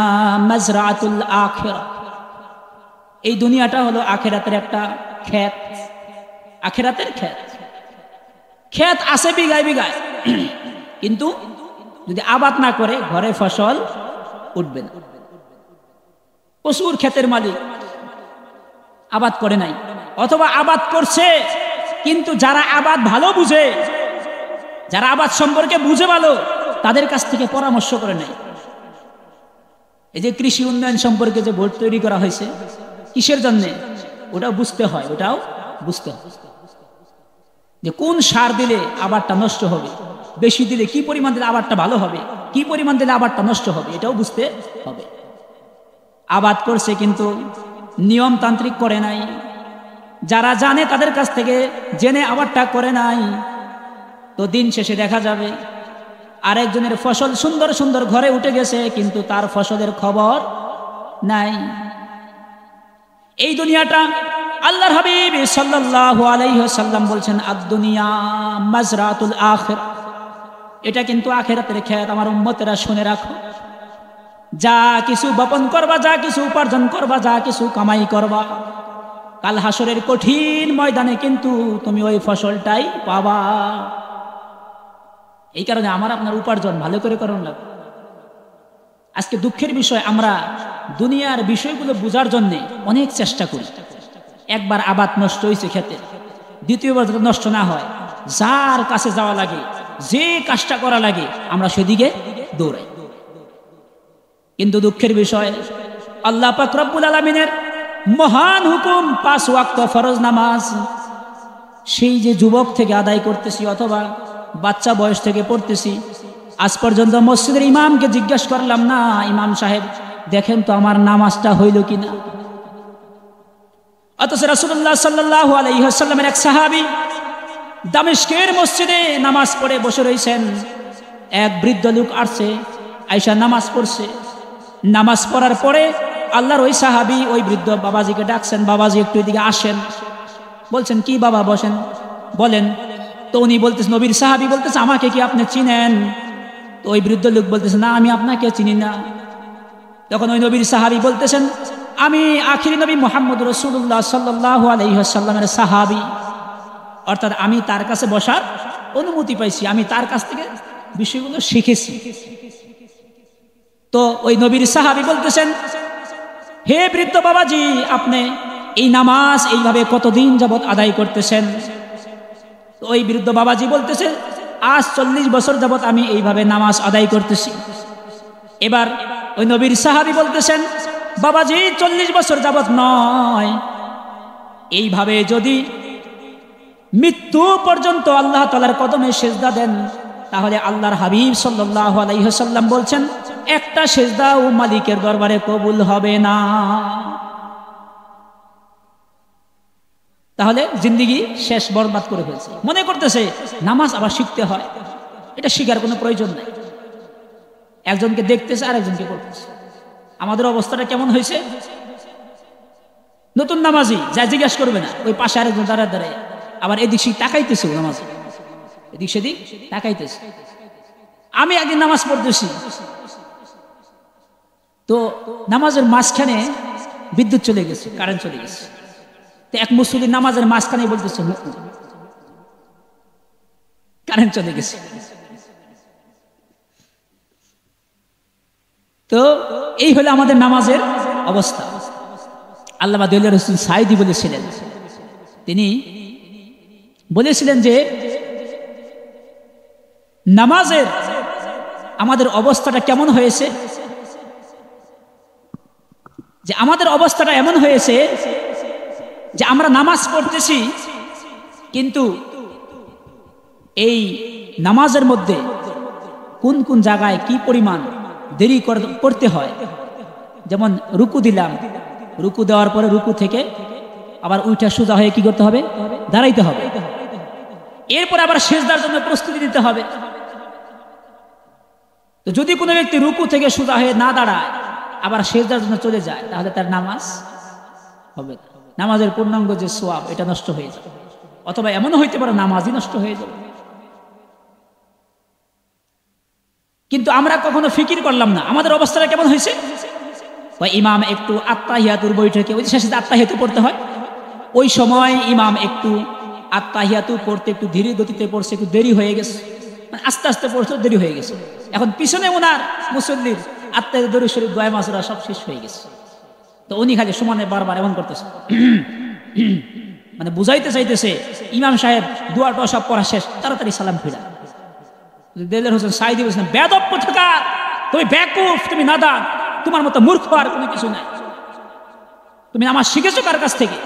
মাজরাতুল আখিরা, এই দুনিয়াটা হলো আখিরাতের একটা ক্ষেত, আখিরাতের ক্ষেত। ক্ষেত আছে বিঘায় বিঘায়, কিন্তু যদি আবাদ না করে ঘরে ফসল উঠবে না। প্রচুর ক্ষেতের মালিক আবাদ করে নাই, অথবা আবাদ করছে কিন্তু যারা আবাদ ভালো বুঝে, যারা আবাদ সম্পর্কে বুঝে ভালো, তাদের কাছ থেকে পরামর্শ করে নাই। এই যে কৃষি উন্নয়ন সম্পর্কে যে বোর্ড তৈরি করা হয়েছে, কিসের জন্য? ওটাও বুঝতে হয়, ওটাও বুঝতে হয় যে কোন সার দিলে আবারটা নষ্ট হবে, বেশি দিলে কি পরিমাণ দিলে আবারটা ভালো হবে, কি পরিমাণ দিলে আবারটা নষ্ট হবে, এটাও বুঝতে হবে। আবাদ করছে কিন্তু নিয়মতান্ত্রিক করে নাই, যারা জানে তাদের কাছ থেকে জেনে আবারটা করে নাই, তো দিন শেষে দেখা যাবে আরেকজনের ফসল সুন্দর সুন্দর ঘরে উঠে গেছে, কিন্তু তার ফসলের খবর নাই। এই দুনিয়াটা আল্লাহর হাবিব সাল্লাল্লাহু আলাইহি ওয়াসাল্লাম বলছেন আদ-দুনিয়া মাজরাতুল আখিরা, এটা কিন্তু আখিরাতের ক্ষেত। আমার উম্মতেরা শুনে রাখো, যা কিছু বপন করবা, যা কিছু উপার্জন করবা, যা কিছু কামাই করবা, কাল হাসরের কঠিন ময়দানে কিন্তু তুমি ওই ফসলটাই পাবা। এই কারণে আমার আপনার উপার্জন ভালো করে করুন লাগবে। আজকে দুঃখের বিষয়, আমরা দুনিয়ার বিষয়গুলো বোঝার জন্য অনেক চেষ্টা করি। একবার আবাদ নষ্ট হয়েছে খেতে, দ্বিতীয়বার যাতে নষ্ট না হয়, যার কাছে যাওয়া লাগে, যে কাজটা করা লাগে, আমরা সেদিকে দৌড়াই। কিন্তু দুঃখের বিষয়, আল্লাহ পাক রব্বুল আলামিনের মহান হুকুম 5 ওয়াক্ত ফরজ নামাজ, সেই যে যুবক থেকে আদায় করতেছি অথবা বাচ্চা বয়স থেকে পড়তেছি, আজ পর্যন্ত মসজিদের ইমামকে জিজ্ঞেস করলাম না, ইমাম সাহেব দেখেন তো আমার নামাজটা হইল কিনা। অথচ রাসূলুল্লাহ সাল্লাল্লাহু আলাইহি ওয়াসাল্লামের এক সাহাবী দামেস্কের মসজিদে নামাজ পড়ে বসে রয়েছেন, এক বৃদ্ধ লোক আসছে, আয়েশা নামাজ পড়ছে। নামাজ পড়ার পরে আল্লাহর ওই সাহাবী ওই বৃদ্ধ বাবাজিকে ডাকছেন, বাবাজি একটু এদিকে আসেন। বলছেন কি বাবা, বসেন, বলেন। তো উনি বলতেছেন, নবীর সাহাবী বলতেছে, আমাকে কি আপনি চিনেন? তো ওই বৃদ্ধ লোক বলতেছে, না আমি আপনাকে চিনি না। তখন ওই নবীর সাহাবী বলতেছেন, আমি আখিরি নবী মুহাম্মদ রাসূলুল্লাহ সাল্লাল্লাহু আলাইহি ওয়াসাল্লামের সাহাবী, অর্থাৎ আমি তার কাছে বসার অনুমতি পাইছি, আমি তার কাছ থেকে বিষয়গুলো শিখেছি। তো ওই নবীর সাহাবী বলতেছেন, হে বৃদ্ধ বাবাজি, আপনি এই নামাজ এইভাবে কতদিন যাবত আদায় করতেছেন? তো ওই বৃদ্ধ বাবাজি বলতেছেন, আজ 40 বছর যাবত আমি এইভাবে নামাজ আদায় করতেছি। এবার ওই নবীর সাহাবী বলতেছেন, বাবাজি 40 বছর যাবত নয়, এইভাবে যদি মৃত্যু পর্যন্ত আল্লাহ তাআলার কদমে সিজদা দেন, তাহলে আল্লাহর হাবিব সাল্লাল্লাহু আলাইহি ওয়াসাল্লাম বলছেন, একটা সিজদাও মালিকের দরবারে কবুল হবে না। তাহলে জিন্দেগি শেষ, বরবাদ করে ফেলছে। মনে করতেছে নামাজ আবার শিখতে হয়, এটা শিখার কোনো প্রয়োজন নাই। একজনকে দেখতেছে আর একজনকে করতেছে। আমাদের অবস্থাটা কেমন হয়েছে? নতুন নামাজি যা জিজ্ঞাসা করবে না, ওই পাশে আরেকজন দাঁড়ায় দাঁড়ায় আবার এদিক সেদিক তাকাইতেছে, নামাজি এদিক সেদিক তাকাইতেছে। আমি একদিন নামাজ পড়তেছি, তো নামাজের মাঝখানে বিদ্যুৎ চলে গেছে, কারেন্ট চলে গেছে। তো এক মুসল্লি নামাজের মাঝখানে বলতেছে, কারেন্ট চলে গেছে। তো এই হলো আমাদের নামাজের অবস্থা। আল্লামা দেওয়ান হোসেন সাঈদী বলেছিলেন, তিনি বলেছিলেন যে নামাজের আমাদের অবস্থাটা কেমন হয়েছে, যে আমাদের অবস্থাটা এমন হয়েছে যে আমরা নামাজ পড়তেছি, কিন্তু এই নামাজের মধ্যে কোন কোন জায়গায় কি পরিমাণ দেরি করতে হয়। যেমন রুকু দিলাম, রুকু দেওয়ার পরে রুকু থেকে আবার উঠা সোজা হয়ে কি করতে হবে, দাঁড়াইতে হবে। এরপর আবার সেজদার জন্য প্রস্তুতি নিতে হবে। তো যদি কোনো ব্যক্তি রুকু থেকে সোজা হয়ে না দাঁড়ায় আবার সেজদার জন্য চলে যায়, তাহলে তার নামাজ হবে না। নামাজের পূর্ণাঙ্গ যে সোয়াব এটা নষ্ট হয়ে যাবে, অথবা এমনও হইতে পারে নামাজই নষ্ট হয়ে যাবে। কিন্তু আমরা কখনো ফিকির করলাম না আমাদের অবস্থাটা কেমন হয়েছে। ওই ইমাম একটু আত্তাহিয়াতুর বৈঠকে, ওই শেষে আত্তাহিয়াতু পড়তে হয়, ওই সময় ইমাম একটু আত্তাহিয়াতু পড়তে একটু ধীরে গতিতে পড়ছে, একটু দেরি হয়ে গেছে, মানে আস্তে আস্তে পড়ছে, দেরি হয়ে গেছে। এখন পিছনে ওনার মুসল্লির আত্তাহিয়াতু দরুদ শরীফ দোয়া মাসুরা সব শেষ হয়ে গেছে। তো উনি খালি সমানে বারবার এমন করতেছে, মানে বুঝাইতে চাইতেছে ইমাম সাহেব দোয়াটা সব পড়া শেষ, তাড়াতাড়ি সালাম ফিরা। দেলোয়ার হোসেন সাইদি বলছেন, বেয়াদব কোথাকার, তুমি বেকুফ, তুমি নাদান, তোমার মতো মূর্খ আর কোনো কিছু নাই, তুমি নামাজ শিখেছো কার কাছ থেকে?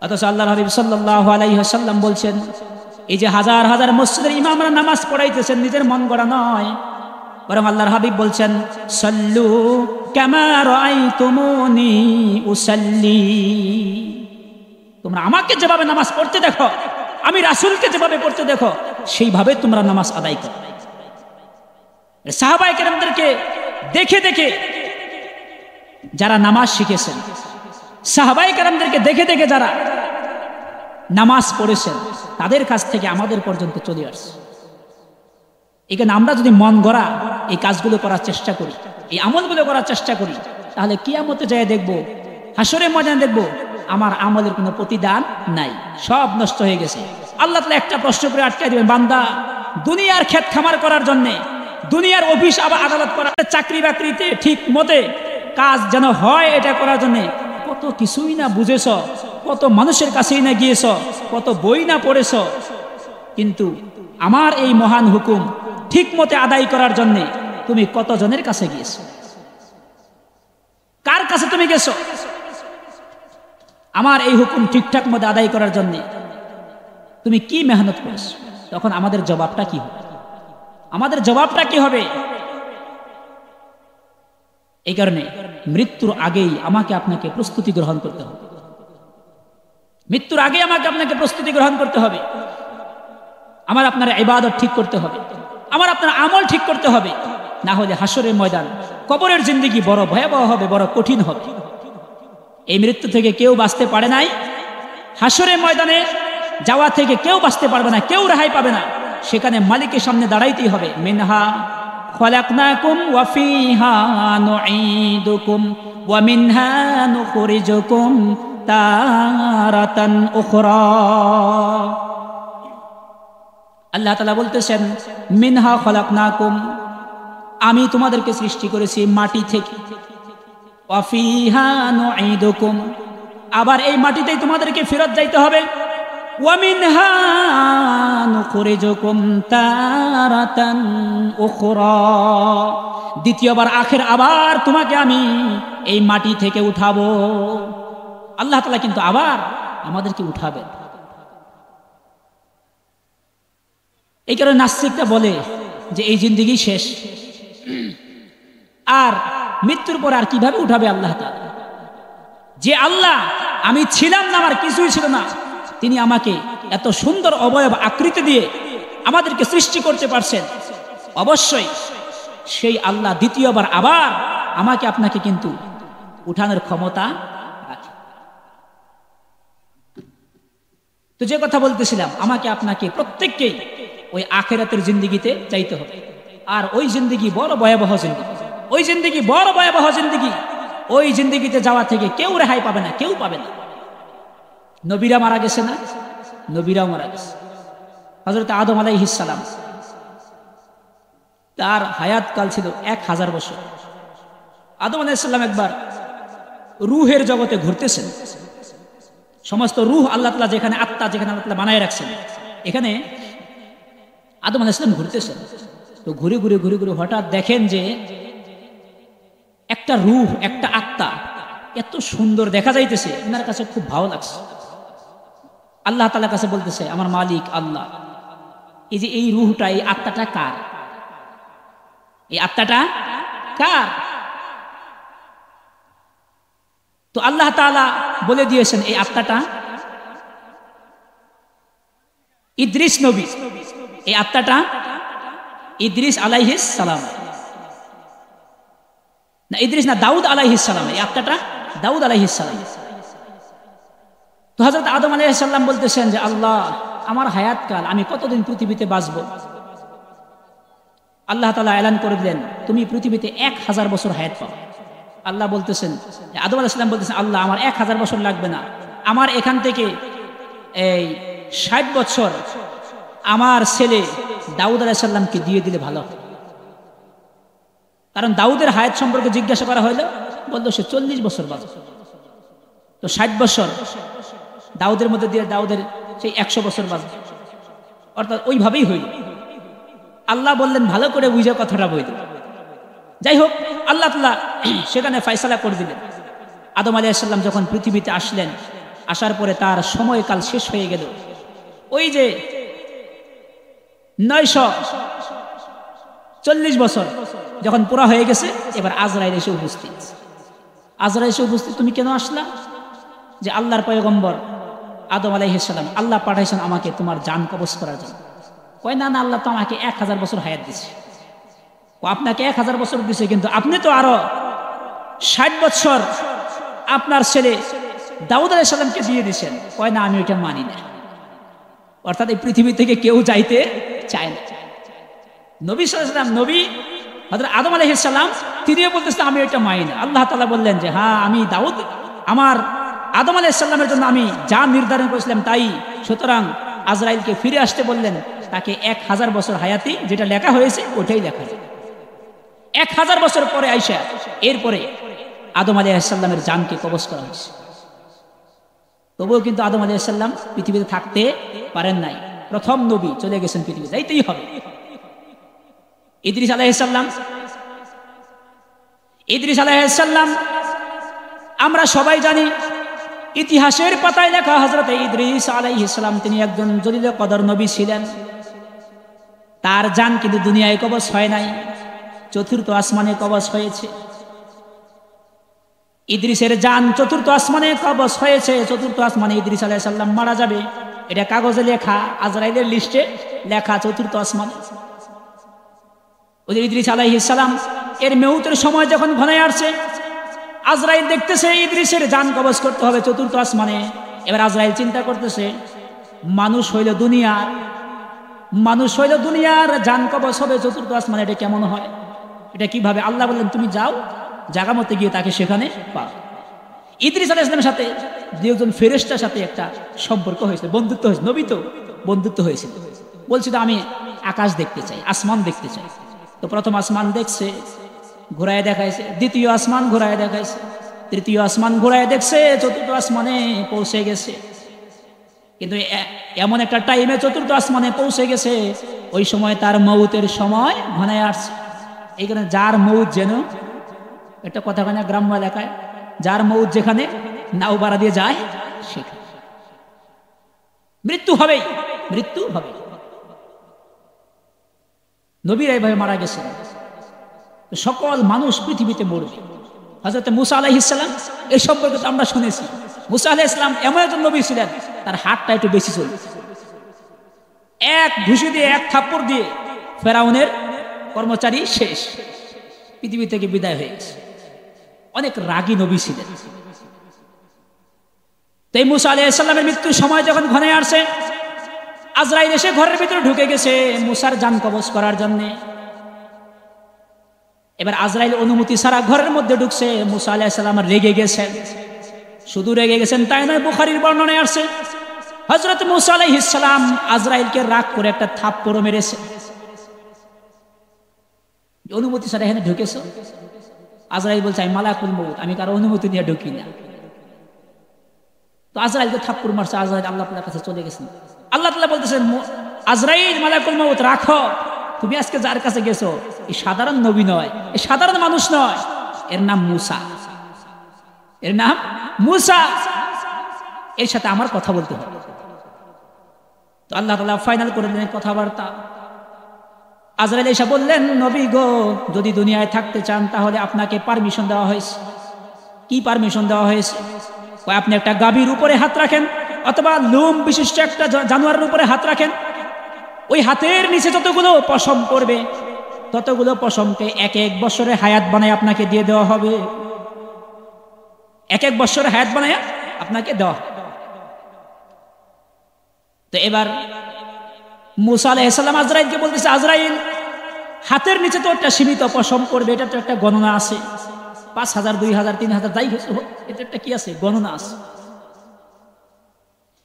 অথচ আল্লাহর হাবিব সাল্লাল্লাহু আলাইহি ওয়াসাল্লাম বলছেন, এই যে হাজার হাজার মসজিদের ইমামরা নামাজ পড়াইতেছেন নিজের মন গড়া নয়, বরং আল্লাহর হাবিব বলছেন, সাল্লু কামা রাআইতুমুনি উসাল্লি, তোমরা আমাকে যেভাবে নামাজ পড়তে দেখো, আমি রাসূলকে যেভাবে পড়তে দেখো, সেইভাবে তোমরা নামাজ আদায় করো। সাহাবায়ে কেরামদেরকে দেখে দেখে যারা নামাজ শিখেছেন, সাহাবায়ে কেরামদেরকে দেখে দেখে যারা নামাজ পড়েছেন, তাদের কাছ থেকে আমাদের পর্যন্ত চলে আসছে। এখানে আমরা যদি মন গড়া এই কাজগুলো করার চেষ্টা করি, এই আমলগুলো করার চেষ্টা করি, তাহলে কিয়ামতে যায় দেখবো, হাসরের ময়দানে দেখবো আমার আমলের কোনো প্রতিদান নাই, সব নষ্ট হয়ে গেছে। আল্লাহ তাআলা একটা প্রশ্ন করে আটকায় দিবেন, বান্দা দুনিয়ার ক্ষেত খামার করার জন্যে, দুনিয়ার অফিস আবার আদালত করার, চাকরি বাকরিতে ঠিক মতে কাজ যেন হয়, এটা করার জন্যে কত কিছুই না বুঝেছ, কত মানুষের কাছেই না গিয়েছ, কত বই না পড়েছ, কিন্তু আমার এই মহান হুকুম ঠিক মতে আদায় করার জন্যে তুমি কতজনের কাছে গিয়েছ, কার কাছে তুমি গেছো? আমার এই হুকুম ঠিকঠাক মতো আদায় করার জন্য তুমি কি মেহনত করেছো? তখন আমাদের জবাবটা কি হবে? আমাদের জবাবটা কি হবে? এই কারণে মৃত্যুর আগেই আমাকে আপনাকে প্রস্তুতি গ্রহণ করতে হবে। মৃত্যুর আগে আমাকে আপনাকে প্রস্তুতি গ্রহণ করতে হবে। আমার আপনার ইবাদত ঠিক করতে হবে, আমার আপনার আমল ঠিক করতে হবে, না হলে হাসরের ময়দান, কবরের জিন্দেগি বড় ভয়াবহ হবে, বড় কঠিন হবে। এই মৃত্যু থেকে কেউ বাঁচতে পারে নাই, হাসরের ময়দানে যাওয়া থেকে কেউ বাঁচতে পারবে না, কেউ রেহাই পাবে না। সেখানে মালিকের সামনে দাঁড়াইতেই হবে। মিনহা খলাকনাকুম ওয়া ফিহা নুঈদুকুম ওয়া মিনহা নুখরিজুকুম তারাতান উখরা। আল্লাহ তাআলা বলতেছেন, মিনহা খলাকনাকুম, আমি তোমাদেরকে সৃষ্টি করেছি মাটি থেকে, ওয়া ফিহা নুঈদুকুম, আবার এই মাটিতেই তোমাদেরকে ফেরত যাইতে হবে, ওয়া মিনহা নুখরিজুকুম তারাতান উখরা, দ্বিতীয়বার আখের আবার তোমাকে আমি এই মাটি থেকে উঠাবো। আল্লাহ তাআলা কিন্তু আবার আমাদেরকে উঠাবেন। এই কারণে নাস্তিকরা বলে যে এই জিন্দেগি শেষ, আর মৃত্যুর পর আর কিভাবে উঠাবে আল্লাহ তাআলা? যে আল্লাহ আমি ছিলাম না, আমার কিছুই ছিল না, তিনি আমাকে এত সুন্দর অবয়ব আকৃতি দিয়ে আমাদেরকে সৃষ্টি করতে পারছেন, অবশ্যই সেই আল্লাহ দ্বিতীয়বার আবার আমাকে আপনাকে কিন্তু উঠানোর ক্ষমতা রাখে। তো যে কথা বলতেছিলাম, আমাকে আপনাকে প্রত্যেককেই ওই আখিরাতের জিন্দেগিতে চাইতে হবে। আর ওই জিন্দেগি বড় ভয়াবহ জিন্দেগি, ওই জিন্দেগি বড় ভয়াবহ জিন্দেগি। ওই জিন্দেগিতে যাওয়া থেকে কেউ রেহাই পাবে না, কেউ পাবে না। নবীরা মারা গেছে না? নবীরাও মারা গেছে। হযরত আদম আলাইহিস সালাম, তার হায়াত কাল ছিল 1000 বছর। আদম আলাইহিস সালাম একবার রূহের জগতে ঘুরতেছেন। সমস্ত রূহ আল্লাহ তাআলা যেখানে, আত্মা যেখানে আল্লাহ তাআলা বানায় রাখছেন, এখানে আদম আলাইহিস সালাম ঘুরতেছেন। তো ঘুরে ঘুরে ঘুরে ঘুরে হঠাৎ দেখেন যে একটা রূহ, একটা আত্মা এত সুন্দর দেখা যাইতেছে, ওনার কাছে খুব ভালো লাগছে। আল্লাহ তাআলার কাছে বলতেছে, আমার মালিক আল্লাহ, এই যে এই রূহটা, এই আত্মাটা কার? এই আত্মাটা কার? তো আল্লাহ তাআলা বলে দিয়েছেন, এই আত্মাটা ইদ্রিস নবী, এই আত্মাটা ইদ্রিস আলাইহিস সালাম, না ইদ্রিস না, দাউদ আলাইহিস সালাম, এই আত্মাটা দাউদ আলাইহিস সালাম। তো হযরত আদম আলাইহিস সালাম বলতেছেন যে আল্লাহ, আমার হায়াতকাল আমি কতদিন পৃথিবীতে বাঁচব? আল্লাহ তাআলা এলান করে দিলেন, তুমি পৃথিবীতে 1000 বছর হায়াত পাও। আল্লাহ বলতেছেন, আদম আলাইহিস সালাম বলতেছেন, আল্লাহ আমার 1000 বছর লাগবে না, আমার এখান থেকে এই 60 বছর আমার ছেলে দাউদ আলাইহিস সালামকে দিয়ে দিলে ভালো হয়। কারণ দাউদের হায়াত সম্পর্কে জিজ্ঞাসা করা হলো, বললো সে 40 বছর বাঁচবে। তো 60 বছর দাউদের মধ্যে দিয়ে দাউদের সেই 100 বছর বাঁচবে, অর্থাৎ ওইভাবেই হইল। আল্লাহ বললেন ভালো করে বুঝে কথাটা বই দিল। যাই হোক, আল্লাহ তাআলা সেখানে ফয়সালা করে দিলেন। আদম আলাইহিস সালাম যখন পৃথিবীতে আসলেন, আসার পরে তার সময়কাল শেষ হয়ে গেল। ওই যে 940 বছর যখন পুরা হয়ে গেছে, এবার আজরাইল এসে উপস্থিত। আজরাইল এসে উপস্থিত, তুমি কেন আসলা? যে আল্লাহর পয়গম্বর আদম আলাইহিস সালাম, আল্লাহ পাঠাইছেন আমাকে তোমার জান কবজ করার জন্য। কয় না না, আল্লাহ তো আমাকে 1000 বছর হায়াত দিছে। ও আপনাকে 1000 বছর দিছে, কিন্তু আপনি তো আরো 60 বছর আপনার ছেলে দাউদ আলাইহিস সালামকে দিয়ে দিয়েছেন। কয় না, আমি ওইটা মানি না। অর্থাৎ এই পৃথিবী থেকে কেউ যাইতে চায় না। নবী সাল্লাল্লাহু আলাইহি ওয়াসাল্লাম, নবী হযরত আদম আলাইহিস সালাম, তিনিও বলতেছেন আমি এটা মানি না। আল্লাহ তাআলা বললেন যে হ্যাঁ, আমি দাউদ আমার আদম আলাইহিস সালামের জন্য আমি যা নির্ধারণ করেছিলাম তাই। সুতরাং আজরাইলকে ফিরে আসতে বললেন, তাকে 1000 বছর হায়াতি যেটা লেখা হয়েছে ওটাই লেখা। 1000 বছর পরে আইসা এরপরে আদম আলাইহিস সালামের জানকে কবজ করা হয়েছে। তবুও কিন্তু আদম আলাইহিস সালাম পৃথিবীতে থাকতে পারেন নাই। প্রথম নবী চলে গেছেন পৃথিবীতে, যাইতেই হবে। ইদ্রিস আলাইহিস সালাম, ইদ্রিস আলাইহিস সালাম আমরা সবাই জানি, ইতিহাসের পাতায় লেখা হযরত ইদ্রিস আলাইহিস সালাম তিনি একজন জলিল কদর নবী ছিলেন। তার জান কিন্তু দুনিয়ায় কবজ হয় নাই, চতুর্থ আসমানে কবজ হয়েছে। ইদ্রিসের জান চতুর্থ আসমানে কবজ হয়েছে। চতুর্থ আসমানে ইদ্রিস আলাইহিস সালাম মারা যাবে, এটা কাগজে লেখা, আজরাইলের লিস্টে লেখা চতুর্থ আসমানে। ওই ইদ্রিস আলাইহিস সালাম এর মেউতের সময় যখন ঘনায় আসছে, আজরাইল দেখতেছে ইদ্রিসের জান কবজ করতে হবে চতুর্থ আসমানে। এবার আজরাইল চিন্তা করতেছে, মানুষ হইল দুনিয়ার, মানুষ হইল দুনিয়ার, জান কবজ হবে চতুর্থ আসমানে, এটা কেমন হয়, এটা কিভাবে? আল্লাহ বললেন তুমি যাও, জায়গা মতে গিয়ে তাকে সেখানে পাও। ইদ্রিস আলাইহিস সালামের সাথে দুজন ফেরেশতার সাথে একটা সম্পর্ক হয়েছে, বন্ধুত্ব হয়েছে। নবী তো বন্ধুত্ব হয়েছিল। বলছিল আমি আকাশ দেখতে চাই, আসমান দেখতে চাই। তো প্রথম আসমান দেখছে, ঘোরায় দেখাইছে, দ্বিতীয় আসমান ঘোরায় দেখাইছে, তৃতীয় আসমান ঘোরায় দেখছে, চতুর্থ আসমানে পৌঁছে গেছে। কিন্তু এমন একটা টাইমে চতুর্থ আসমানে পৌঁছে গেছে, ওই সময় তার মৌতের সময় ঘনায় আসছে। এই কারণে যার মৌত যেন, একটা কথা হয় না গ্রাম্য এলাকায়, যার মৌত যেখানে নাও বাড়া দিয়ে যায় সেখানে মৃত্যু হবেই, মৃত্যু হবে। নবীরা এইভাবে মারা গেছে। সকল মানুষ পৃথিবীতে মরবে। হযরত মুসা আলাইহিস সালাম এই সম্পর্কে তো আমরা শুনেছি। মুসা আলাইহিস সালাম এমন একজন নবী ছিলেন, তার হাতটা একটু বেশি চলত। এক ঘুষি দিয়ে, এক থাপ্পড় দিয়ে ফেরাউনের কর্মচারী শেষ, পৃথিবী থেকে বিদায় হয়ে গেছে। অনেক রাগী নবী ছিলেন। তাই মুসা আলাইহিস সালামের মৃত্যুর সময় যখন ঘনায় আসছে, আজরাইল এসে ঘরের ভিতরে ঢুকে গেছে মুসার জান কবজ করার জন্য। এবার আজরাইল অনুমতি ছাড়া ঘরের মধ্যে ঢুকছে। মুসা আলাইহিস সালাম রেগে গেছেন। শুধু রেগে গেছেন তাই নয়, বুখারীর বর্ণনায় আসছে হযরত মুসা আলাইহিস সালাম আজরাইলকে রাগ করে একটা থাপ্পড় মেরেছে। অনুমতি ছাড়া এখানে ঢুকেছ? আজরাইল বলছে আমি মালাকুল মউত, আমি কারো অনুমতি নিয়ে ঢুকি না। তো আজরাইলকে থাপ্পড় মারছে। আজরাইল আল্লাহ তাআলার কাছে চলে গেছেন। আল্লাহ তাআলা বলতেছেন, আজরাইল মালাকুল মউত রাখো, তুমি আজকে যার কাছে গেছো এই সাধারণ নবী নয়, এই সাধারণ মানুষ নয়, এর নাম মুসা, এর নাম মুসা, এর সাথে আমার কথা বলতে হবে। তো আল্লাহ তাআলা ফাইনাল করে দিলেন কথাবার্তা। আজরাইল এসে বললেন, নবী গো, যদি দুনিয়ায় থাকতে চান তাহলে আপনাকে পারমিশন দেওয়া হয়েছে। কি পারমিশন দেওয়া হয়েছে? আপনি একটা গাভীর উপরে হাত রাখেন, অথবা লোম বিশিষ্ট একটা জানোয়ারের উপরে হাত রাখেন, ওই হাতের নিচে যতগুলো পশম পড়বে ততগুলো পশমকে এক এক বছরে হায়াত বানায় আপনাকে দিয়ে দেওয়া হবে। এক এক বছরে হায়াত বানায় আপনাকে দেওয়া। তো এবার মুসা আলাইহিস সালাম আজরাইলকে বলতেছে, আজরাইল, হাতের নিচে তো একটা সীমিত পশম পড়বে, এটা তো একটা গণনা আছে, 5,000 2,000 3,000 যাই কিছু হোক, এটা একটা কি আছে, গণনা আছে।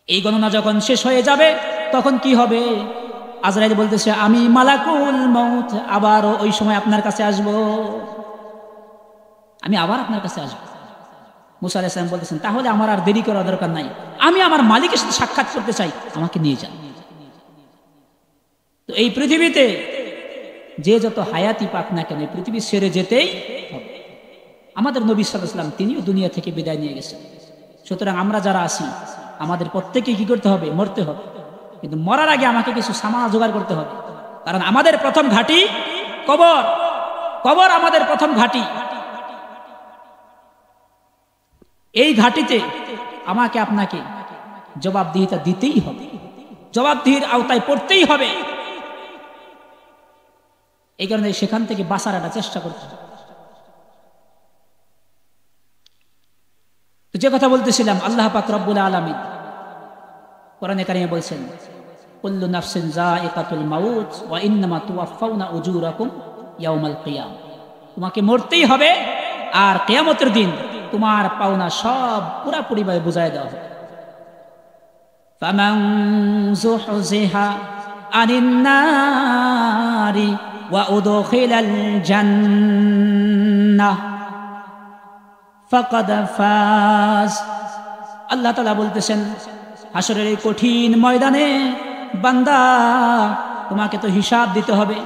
এই গণনা যখন শেষ হয়ে যাবে তখন কি হবে? আজরাইল বলতেছে, আমি মালাকুল মউত আবারও ওই সময় আপনার কাছে আসব, আমি আবার আপনার কাছে আসব। মুসা আলাইহিস সালাম বলতেছেন, তাহলে আমার আর দেরি করার দরকার নাই, আমি আমার মালিকের সাথে সাক্ষাৎ করতে চাই, আমাকে নিয়ে যান। তো এই পৃথিবীতে যে যত হায়াতি পাক না কেন পৃথিবী ছেড়ে যেতেই হবে। আমাদের নবী সাল্লাল্লাহু আলাইহি ওয়াসাল্লাম তিনিও দুনিয়া থেকে বিদায় নিয়ে গেছেন। সুতরাং আমরা যারা আছি আমাদের প্রত্যেককে কি করতে হবে? মরতে হবে। কিন্তু মরার আগে আমাকে কিছু সামান জোগাড় করতে হবে, কারণ আমাদের প্রথম ঘাঁটি কবর। কবর আমাদের প্রথম ঘাঁটি। এই ঘাঁটিতে আমাকে আপনাকে জবাবদিহিতা দিতেই হবে, জবাবদিহির আওতায় পড়তেই হবে। এই কারণে সেখান থেকে বাঁচার একটা চেষ্টা করতে হবে। তো যে কথা বলতেছিলাম, আল্লাহ পাক রব্বুল আলামিন কোরআনে কারিমে বলছেন, কুল্লু নাফসিন যায়িকাতুল মাউত ওয়া ইন্নামা তুওয়াফাউনা উজুরাকুম ইয়াউমাল কিয়ামah। তোমাকে মরতেই হবে, আর কিয়ামতের দিন তোমার পাওনা সব পুরোপুরিভাবে বুঝায় দেওয়া হবে। ফামান যুহজিহা আনিন নারি ওয়া উদখিলাল জান্নাহ ফাকাদ ফাজ। আল্লাহ তাআলা বলতেছেন, হাসরের এই কঠিন ময়দানে বান্দা তোমাকে তো হিসাব দিতে হবে।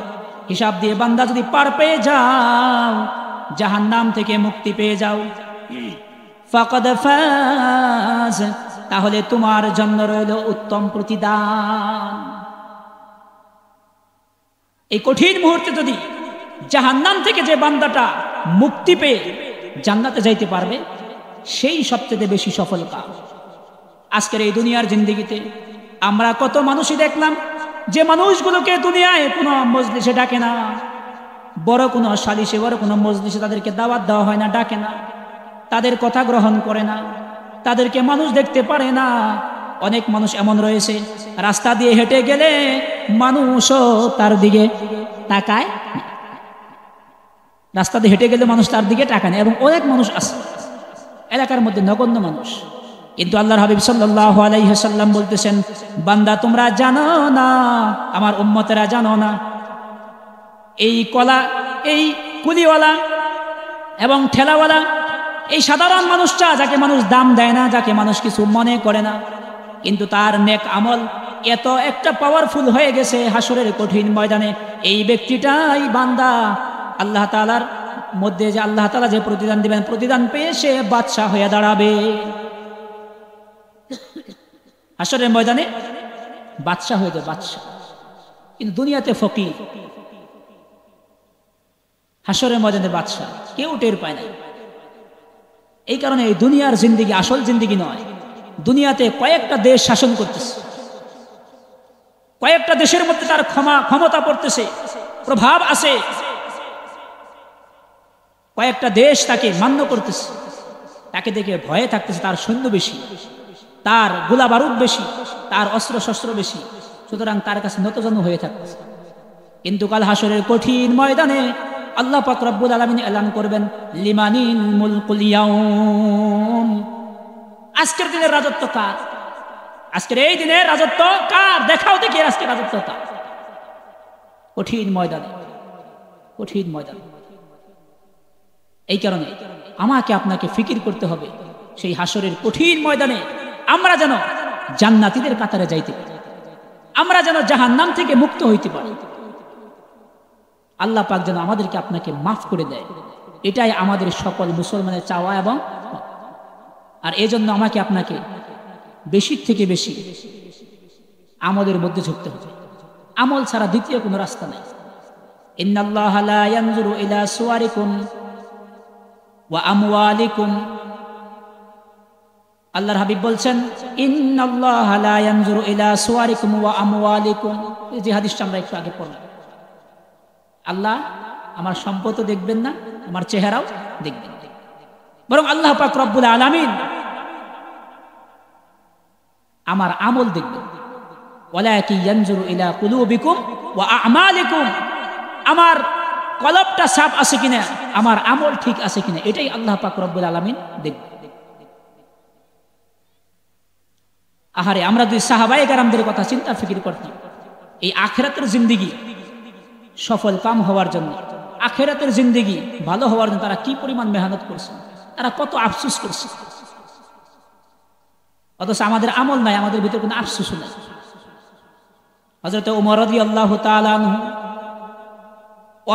হিসাব দিয়ে বান্দা যদি পার পেয়ে যাও, জাহান্নাম থেকে মুক্তি পেয়ে যাও, ফাকাদ ফাজ, তাহলে তোমার জন্য রইল উত্তম প্রতিদান। এই কঠিন মুহূর্তে যদি জাহান্নাম থেকে যে বান্দাটা মুক্তি পেয়ে জান্নাতে যাইতে পারবে, সেই সবচেয়ে বেশি সফল কাজ। আজকের এই দুনিয়ার জিন্দেগিতে আমরা কত মানুষই দেখলাম যে মানুষগুলোকে দুনিয়ায় কোনো মজলিসে ডাকে না, বড় কোনো সালিশে, বড় কোনো মজলিসে তাদেরকে দাওয়াত দেওয়া হয় না, ডাকে না, তাদের কথা গ্রহণ করে না, তাদেরকে মানুষ দেখতে পারে না। অনেক মানুষ এমন রয়েছে, রাস্তা দিয়ে হেঁটে গেলে মানুষও তার দিকে তাকায়, রাস্তা দিয়ে হেঁটে গেলে মানুষ তার দিকে তাকায় না। এবং অনেক মানুষ আছে এলাকার মধ্যে, নগণ্য মানুষ। কিন্তু আল্লাহর হাবিব সাল্লাল্লাহু আলাইহি ওয়াসাল্লাম বলতেছেন, বান্দা তোমরা জানো না, আমার উম্মতেরা জানো না, এই এই কুলিওয়ালা এবং ঠেলাওয়ালা, এই সাধারণ মানুষটা, যাকে মানুষ দাম দেয় না, যাকে মানুষ কিছু মনে করে না, কিন্তু তার নেক আমল এত একটা পাওয়ারফুল হয়ে গেছে হাসরের কঠিন ময়দানে, এই ব্যক্তিটাই বান্দা আল্লাহ তাআলার মধ্যে যে আল্লাহ তাআলা যে প্রতিদান দিবেন, প্রতিদান পেয়ে সে বাদশা হয়ে দাঁড়াবে। হাসরের ময়দানে বাদশা হয়ে যাবে, বাদশা। কিন্তু দুনিয়াতে ফকির, হাসরের ময়দানে বাদশা, কেউ টের পায় না। এই কারণে এই দুনিয়ার জিন্দেগি আসল জিন্দেগি নয়। দুনিয়াতে কয়েকটা দেশ শাসন করতেছে, কয়েকটা দেশের মধ্যে তার ক্ষমতা পড়তেছে, প্রভাব আছে, কয়েকটা দেশ তাকে মান্য করতেছে, তাকে দেখে ভয়ে থাকতেছে, তার সৈন্য বেশি, তার গোলা বারুদ বেশি, তার অস্ত্র শস্ত্র বেশি, সুতরাং তার কাছে নতজানু হয়ে থাকতেছে। কিন্তু কাল হাসরের কঠিন ময়দানে আল্লাহ পাক রব্বুল আলামিন এলান করবেন, লিমানিল মুলকুল ইয়াউম, আজকের দিনের রাজত্ব কার? আজকের এই দিনের রাজত্ব কার? দেখাও দেখি আজকের রাজত্ব কার। কঠিন ময়দানে, কঠিন ময়দান। এই কারণে আমাকে আপনাকে ফিকির করতে হবে, সেই হাসরের কঠিন ময়দানে আমরা যেন জান্নাতীদের কাতারে যাইতে পারি, আমরা যেন জাহান্নাম থেকে মুক্ত হইতে পারি। আল্লাহ পাক যেন আমাদেরকে আপনাকে মাফ করে দেয়, এটাই আমাদের সকল মুসলমানের চাওয়া। এবং আর এজন্য আমাকে আপনাকে বেশি থেকে বেশি আমলের মধ্যে ঝুঁকতে হবে। আমল ছাড়া দ্বিতীয় কোনো রাস্তা নাই। ইন্নাল্লাহা লা ইয়ানজুরু ইলা সুওয়ারিকুম ওয়া আমওয়ালিকুম আল্লাহর হাবিব বলছেন ইন্নাল্লাহা লা ইয়ানজুরু ইলা সুওয়ারিকুম ওয়া আমওয়ালিকুম, এই যে হাদিসটা আমরা একটু আগে পড়লাম। আল্লাহ আমার সম্পদও দেখবেন না, আমার চেহারাও দেখবেন না, বরং আল্লাহ পাক রব্বুল আলামিন আমার আমল দেখবেন। ওয়ালাকি ইয়ানজুরু ইলা কুলুবিকুম ওয়া আমালিকুম, আমার কলবটা সাফ আছে কিনা, আমার আমল ঠিক আছে কিনা, এটাই আল্লাহ পাক রব্বুল আলামিন দেখবেন। আহারে, আমরা যদি সাহাবায়ে কেরামদের কথা চিন্তা ফিকির করতাম, এই আখিরাতের জিন্দেগি সফল কাম হওয়ার জন্য, আখিরাতের জিন্দেগি ভালো হওয়ার জন্য তারা কি পরিমাণ মেহনত করছে, তারা কত আফসোস করছে। অথচ আমাদের আমল নাই, আমাদের ভিতরে কোনো আফসোস নাই। হযরত ওমর রাদিয়াল্লাহু তাআলা আনহু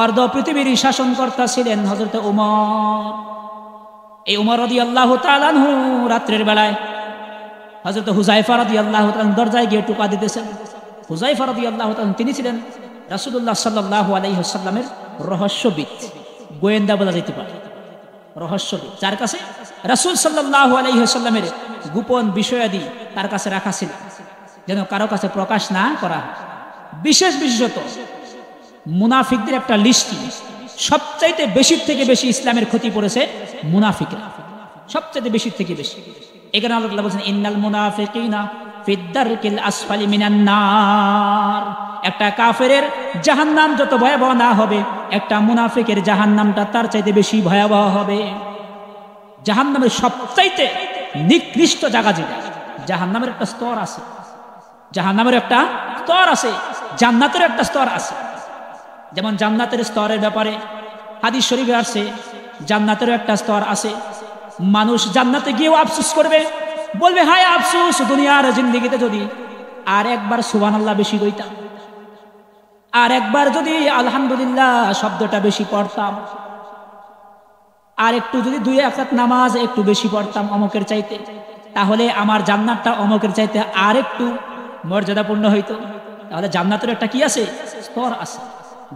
অর্ধ পৃথিবীর শাসনকর্তা ছিলেন হযরত ওমর। এই ওমর রাদিয়াল্লাহু তাআলা আনহু রাত্রের বেলায় হযরত হুযায়ফা রাদিয়াল্লাহু তাআলা দরজায় গিয়ে টোকা দিতেছেন। হুযায়ফা রাদিয়াল্লাহু তাআলা তিনি ছিলেন রাসূলুল্লাহ সাল্লাল্লাহু আলাইহি ওয়াসাল্লামের রহস্যবিদ, গোয়েন্দা বলা যেতে পারে, রহস্যবিদ, যার কাছে রাসূল সাল্লাল্লাহু আলাইহি ওয়াসাল্লামের গোপন বিষয়াদি তার কাছে রাখা ছিল, যেন কারো কাছে প্রকাশ না করা হয়। বিশেষত মুনাফিকদের একটা লিস্টি, সবচাইতে বেশি থেকে বেশি ইসলামের ক্ষতি করেছে মুনাফিকরা, সবচাইতে বেশি থেকে বেশি। এখানে আল্লাহ বলেছেন ইন্নাল মুনাফিকিনা ফিদ দারকিল আসফালি মিনান নার। একটা কাফেরের জাহান্নাম যত ভয়াবহ না হবে, একটা মুনাফিকের জাহান্নামটা তার চাইতে বেশি ভয়াবহ হবে। জাহান্নামের সবচাইতে নিকৃষ্ট জায়গা যেটা, জাহান্নামের একটা স্তর আছে, জাহান্নামের একটা স্তর আছে, জান্নাতের একটা স্তর আছে। যেমন জান্নাতের স্তরের ব্যাপারে হাদিস শরীফে আছে, জান্নাতের একটা স্তর আছে। মানুষ জান্নাতে গিয়েও আফসোস করবে, বলবে হায় আফসোস, দুনিয়ার জিন্দেগিতে যদি আর একবার সুবহানাল্লাহ বেশি কইতাম, আর একবার যদি আলহামদুলিল্লাহ শব্দটা বেশি পড়তাম, আর একটু যদি 2 রাকাত নামাজ একটু বেশি পড়তাম অমকের চাইতে, তাহলে আমার জান্নাতটা অমকের চাইতে আর একটু মর্যাদাপূর্ণ হইতো। তাহলে জান্নাতের একটা কি আছে? স্তর আছে।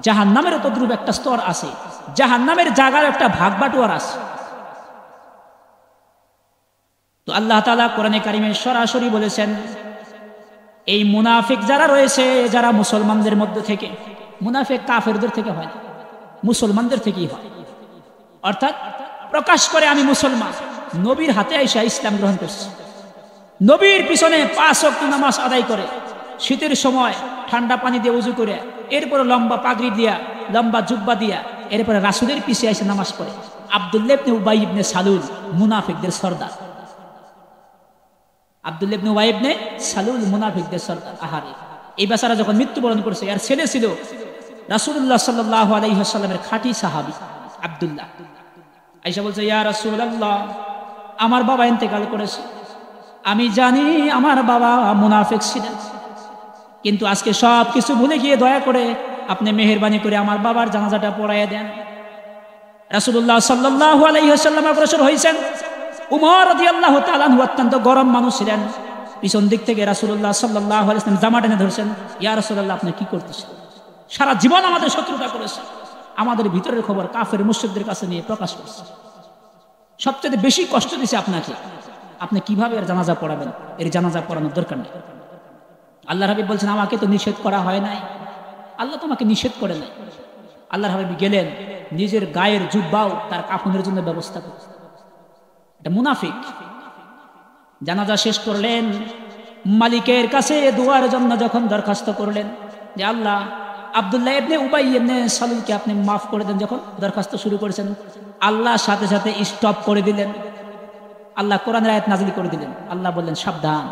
জাহান্নামেরও তদ্রূপ একটা স্তর আছে, জাহান্নামের জায়গার একটা ভাগ বাটোয়ার আছে। তো আল্লাহ তাআলা কোরআনে কারিমে সরাসরি বলেছেন, এই মুনাফিক যারা রয়েছে, যারা মুসলমানদের মধ্যে থেকে, মুনাফিক কাফেরদের থেকে হয় না, মুসলমানদের থেকেই হয়। অর্থাৎ প্রকাশ করে আমি মুসলমান, নবীর হাতে আইসা ইসলাম গ্রহণ করছি, নবীর পিছনে 5 ওয়াক্ত নামাজ আদায় করে, শীতের সময় ঠান্ডা পানি দিয়ে উজু করে, এরপরে লম্বা পাগড়ি দিয়া, লম্বা জুব্বা দিয়া, এরপরে রাসূলের পিছে এসে নামাজ পড়ে। আব্দুল্লাহ ইবনে উবাই ইবনে সালুল মুনাফিকদের সর্দার, আব্দুল্লাহ ইবনে উবাই ইবনে সালুল মুনাফিকদের সর্দার। আহারে, এই বেচারা যখন মৃত্যুবরণ করছে, আর ছেলে ছিল রাসূলুল্লাহ সাল্লাল্লাহু আলাইহি ওয়াসাল্লামের খাঁটি সাহাবী আব্দুল্লাহ। আয়েশা বলছে, ইয়া রাসূলুল্লাহ, আমার বাবা ইন্তেকাল করেছে, আমি জানি আমার বাবা মুনাফিক ছিলেন, কিন্তু আজকে সব কিছু ভুলে গিয়ে দয়া করে আপনি মেহেরবানি করে আমার বাবার জানাজাটা পড়াইয়া দেন। রাসূলুল্লাহ সাল্লাল্লাহু আলাইহি ওয়াসাল্লাম অগ্রসর হয়েছেন। উমর রাদিয়াল্লাহু তাআলা আনহু অত্যন্ত গরম মানুষ ছিলেন। পিছন দিক থেকে রাসূলুল্লাহ সাল্লাল্লাহু আলাইহি ওয়াসাল্লাম জামা টেনে ধরছেন, ইয়া রাসূলুল্লাহ, আপনি কি করতেছেন? সারা জীবন আমাদের শত্রুতা করেছে, আমাদের ভিতরের খবর কাফের মুশরিকদের কাছে নিয়ে প্রকাশ করছে, সবচেয়ে বেশি কষ্ট দিয়েছে আপনাকে, আপনি কিভাবে এর জানাজা পড়াবেন? এর জানাজা পড়ানোর দরকার নেই। আল্লাহর হাবিব বলছেন, আমাকে তো নিষেধ করা হয় নাই, আল্লাহ তোমাকে নিষেধ করে নাই। আল্লাহর হাবিব গেলেন, নিজের গায়ের জুব্বাও তার কাফনের জন্য ব্যবস্থা করলেন। এটা মুনাফিক। জানাজা শেষ করলেন, মালিকের কাছে দোয়ার জন্য যখন দরখাস্ত করলেন যে আল্লাহ, আব্দুল্লাহ ইবনে উবাই ইবনে সালুলকে আপনি মাফ করে দেন, যখন দরখাস্ত শুরু করেছেন, আল্লাহ সাথে সাথে স্টপ করে দিলেন। আল্লাহ কোরআনের আয়াত নাযিল করে দিলেন। আল্লাহ বললেন, সাবধান,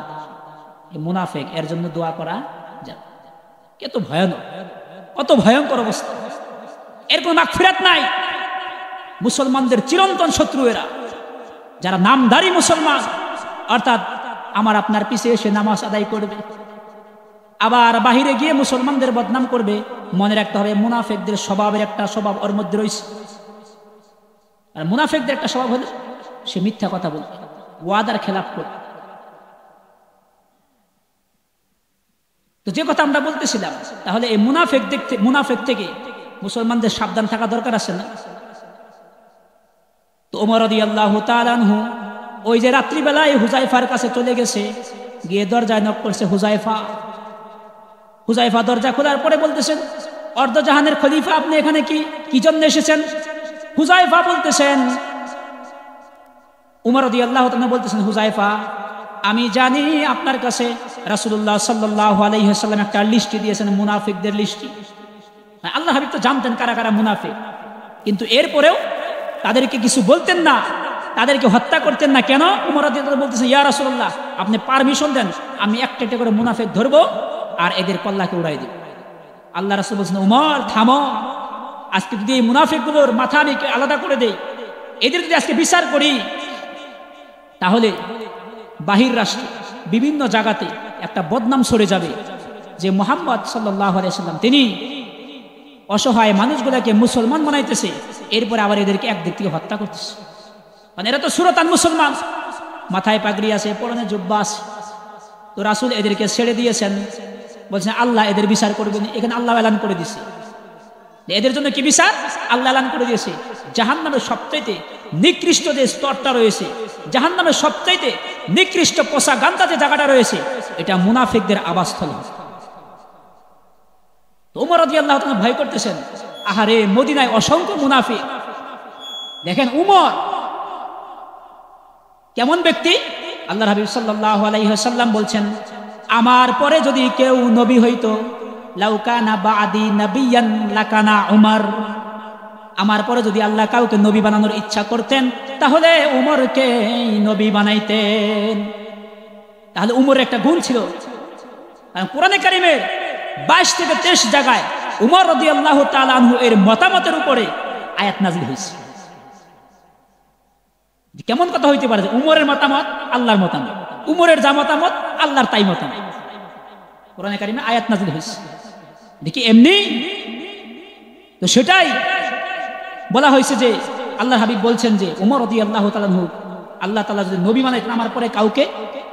এই মুনাফিক, এর জন্য দোয়া করা যাবে। কত ভয়ানক, কত ভয়ঙ্কর অবস্থা, এর কোনো মাগফিরাত নাই। মুসলমানদের চিরন্তন শত্রু এরা, যারা নামধারী মুসলমান, অর্থাৎ আমার আপনার পিছে এসে নামাজ আদায় করবে, আবার বাহিরে গিয়ে মুসলমানদের বদনাম করবে। মনে রাখতে হবে, মুনাফিকদের স্বভাবের একটা স্বভাব ওর মধ্যে রয়েছে। আর মুনাফিকদের একটা স্বভাব হলো সে মিথ্যা কথা বলবে, ওয়াদার খেলাফ করবে। তো যে কথা আমরা বলতেছিলাম, তাহলে এই মুনাফিক থেকে মুসলমানদের সাবধান থাকা দরকার আছে না? তো ওমর রাদিয়াল্লাহু তাআলা আনহু ওই যে রাত্রিবেলায় হুজাইফার কাছে চলে গেছে, গিয়ে দরজায় নক করছে হুজাইফা। হুজাইফা দরজা খোলার পরে বলতেছেন, অর্ধজাহানের খলিফা আপনি এখানে কি জন্য এসেছেন? হুজাইফা বলতেছেন, উমর রাদিয়াল্লাহু তাআলা বলতেছেন, হুজাইফা আমি জানি আপনার কাছে রাসূলুল্লাহ সাল্লাল্লাহু আলাইহি ওয়াসাল্লাম একটা লিস্টি দিয়েছেন, মুনাফিকদের লিস্টি। আল্লাহ হাবিব তো জানতেন কারা কারা মুনাফিক, কিন্তু এরপরেও তাদেরকে কিছু বলতেন না, তাদেরকে হত্যা করতেন না। কেন? উমর রাদিয়াল্লাহু বলতেছেন, ইয়া রাসূলুল্লাহ আপনি পারমিশন দেন, আমি একটা একটা করে মুনাফিক ধরবো আর এদের কল্লাকে উড়াই দেব। আল্লাহ রাসূল বলছেন, উমর থামো, আজকে যদি এই মুনাফিকগুলোর মাথা আমি আলাদা করে দেই, এদের যদি আজকে বিচার করি, তাহলে বাহির রাষ্ট্রে বিভিন্ন জায়গাতে একটা বদনাম ছড়ে যাবে যে মুহাম্মদ সাল্লাল্লাহু আলাইহি ওয়াসাল্লাম তিনি অসহায় মানুষগুলোকে মুসলমান বানাইতেছে, এরপরে আবার এদেরকে একদিক থেকে হত্যা করতেছে। মানে এরা তো সুরতান মুসলমান, মাথায় পাগড়ি আছে, পরনে জুব্বা আছে। তো রাসূল এদেরকে ছেড়ে দিয়েছেন, বলছেন আল্লাহ এদের বিচার করবেন। এখানে আল্লাহ এলান করে দিয়েছে, এদের জন্য কি বিচার? আল্লাহ এলান করে দিয়েছে জাহান্নামের সবচাইতে নিকৃষ্ট যে স্তরটা রয়েছে, জাহান্নামের সবচাইতে নিকৃষ্ট পোষা গান্দা যে জায়গাটা রয়েছে, এটা মুনাফিকদের আবাসস্থল। ওমর রাদিয়াল্লাহু তাআলা ভয় করতেছেন, আহারে মদিনায় অসংখ্য মুনাফিক। দেখেন উমর কেমন ব্যক্তি। আল্লাহর হাবিব সাল্লাল্লাহু আলাইহি ওয়াসাল্লাম বলছেন, আমার পরে যদি কেউ নবী হইতো, লাউ কানা বাদি নাবিয়ান লাকানা উমর, আমার পরে যদি আল্লাহ কাউকে নবী বানানোর ইচ্ছা করতেন, তাহলে উমরকে নবী বানাইতেন। তাহলে উমরের একটা গুণ ছিল, কোরআনে কারিমের 22 থেকে 23 জায়গায় উমর রাদিয়াল্লাহু তাআলা আনহু এর মতামতের উপরে আয়াত নাযিল হয়েছে। কেমন কথা হইতে পারে যে উমরের মতামত আল্লাহর মতামত, উমরের যা মতামত আল্লাহর তাই মতামত। কোরআনে কারিমে আয়াত নাযিল হয়েছে, দেখি এমনি তো সেটাই বলা হয়েছে যে আল্লাহর হাবিব বলছেন যে উমর রাদিয়াল্লাহু তাআলা আনহু আল্লাহ তাআলা যদি নবী বানাইতেন আমার পরে কাউকে,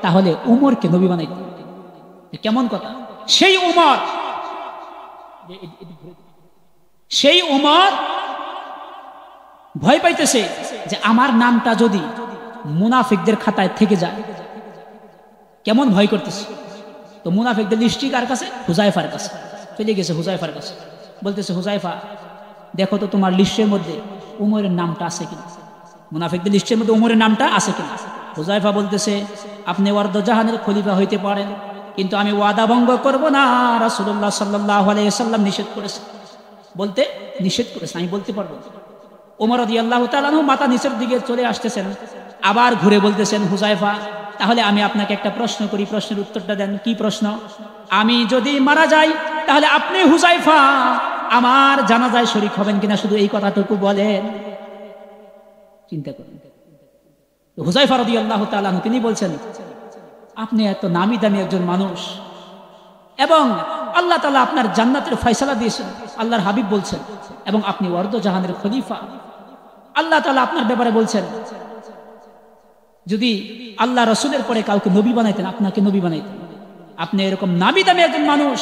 তাহলে উমরকে নবী বানাইতেন। কেমন কথা। সেই উমর ভয় পাইতেছে যে আমার নামটা যদি মুনাফিকদের খাতায় থেকে যায়। কেমন ভয় করতেছে। তো মুনাফিকদের লিস্টি কার কাছে? হুজাইফার কাছে চলে গেছে। হুজাইফার কাছে বলতেছে, হুজাইফা দেখো তো তোমার লিস্টের মধ্যে উমরের নামটা আছে কিনা, মুনাফিকদের লিস্টের মধ্যে উমরের নামটা আছে কিনা। হুজাইফা বলতেছে, আপনি ওয়ার্দজাহানের খলিফা হইতে পারেন, কিন্তু আমি ওয়াদা ভঙ্গ করব না। রাসূলুল্লাহ সাল্লাল্লাহু আলাইহি ওয়াসাল্লাম নিষেধ করেছে, বলতে নিষেধ করেছে, আমি বলতে পারবো। ওমর রাদিয়াল্লাহু তাআলা আনহু মাথা নিচের দিকে চলে আসতেছেন, আবার ঘুরে বলতেছেন, হুজাইফা তাহলে আমি আপনাকে একটা প্রশ্ন করি, প্রশ্নের উত্তরটা দেন। কি প্রশ্ন? আমি যদি মারা যাই তাহলে আপনি হুজাইফা আমার জানাজায় শরীক হবেন কিনা, শুধু এই কথাটুকু বলেন। চিন্তা করুন। হুজাইফা রাদিয়াল্লাহু তাআলা আনহু তিনি বলছেন, আপনি এত নামি দামি একজন মানুষ এবং আল্লাহ তাআলা আপনার জান্নাতের ফয়সালা দিয়েছেন, আল্লাহর হাবিব বলছেন, এবং আপনি ওয়ার্দজাহানের খলিফা। আল্লাহ তাআলা আপনার ব্যাপারে বলছেন যদি আল্লাহ রাসূলের পরে কাউকে নবী বানাইতেন, আপনাকে নবী বানাইতেন। আপনি এরকম নামি দামি একজন মানুষ,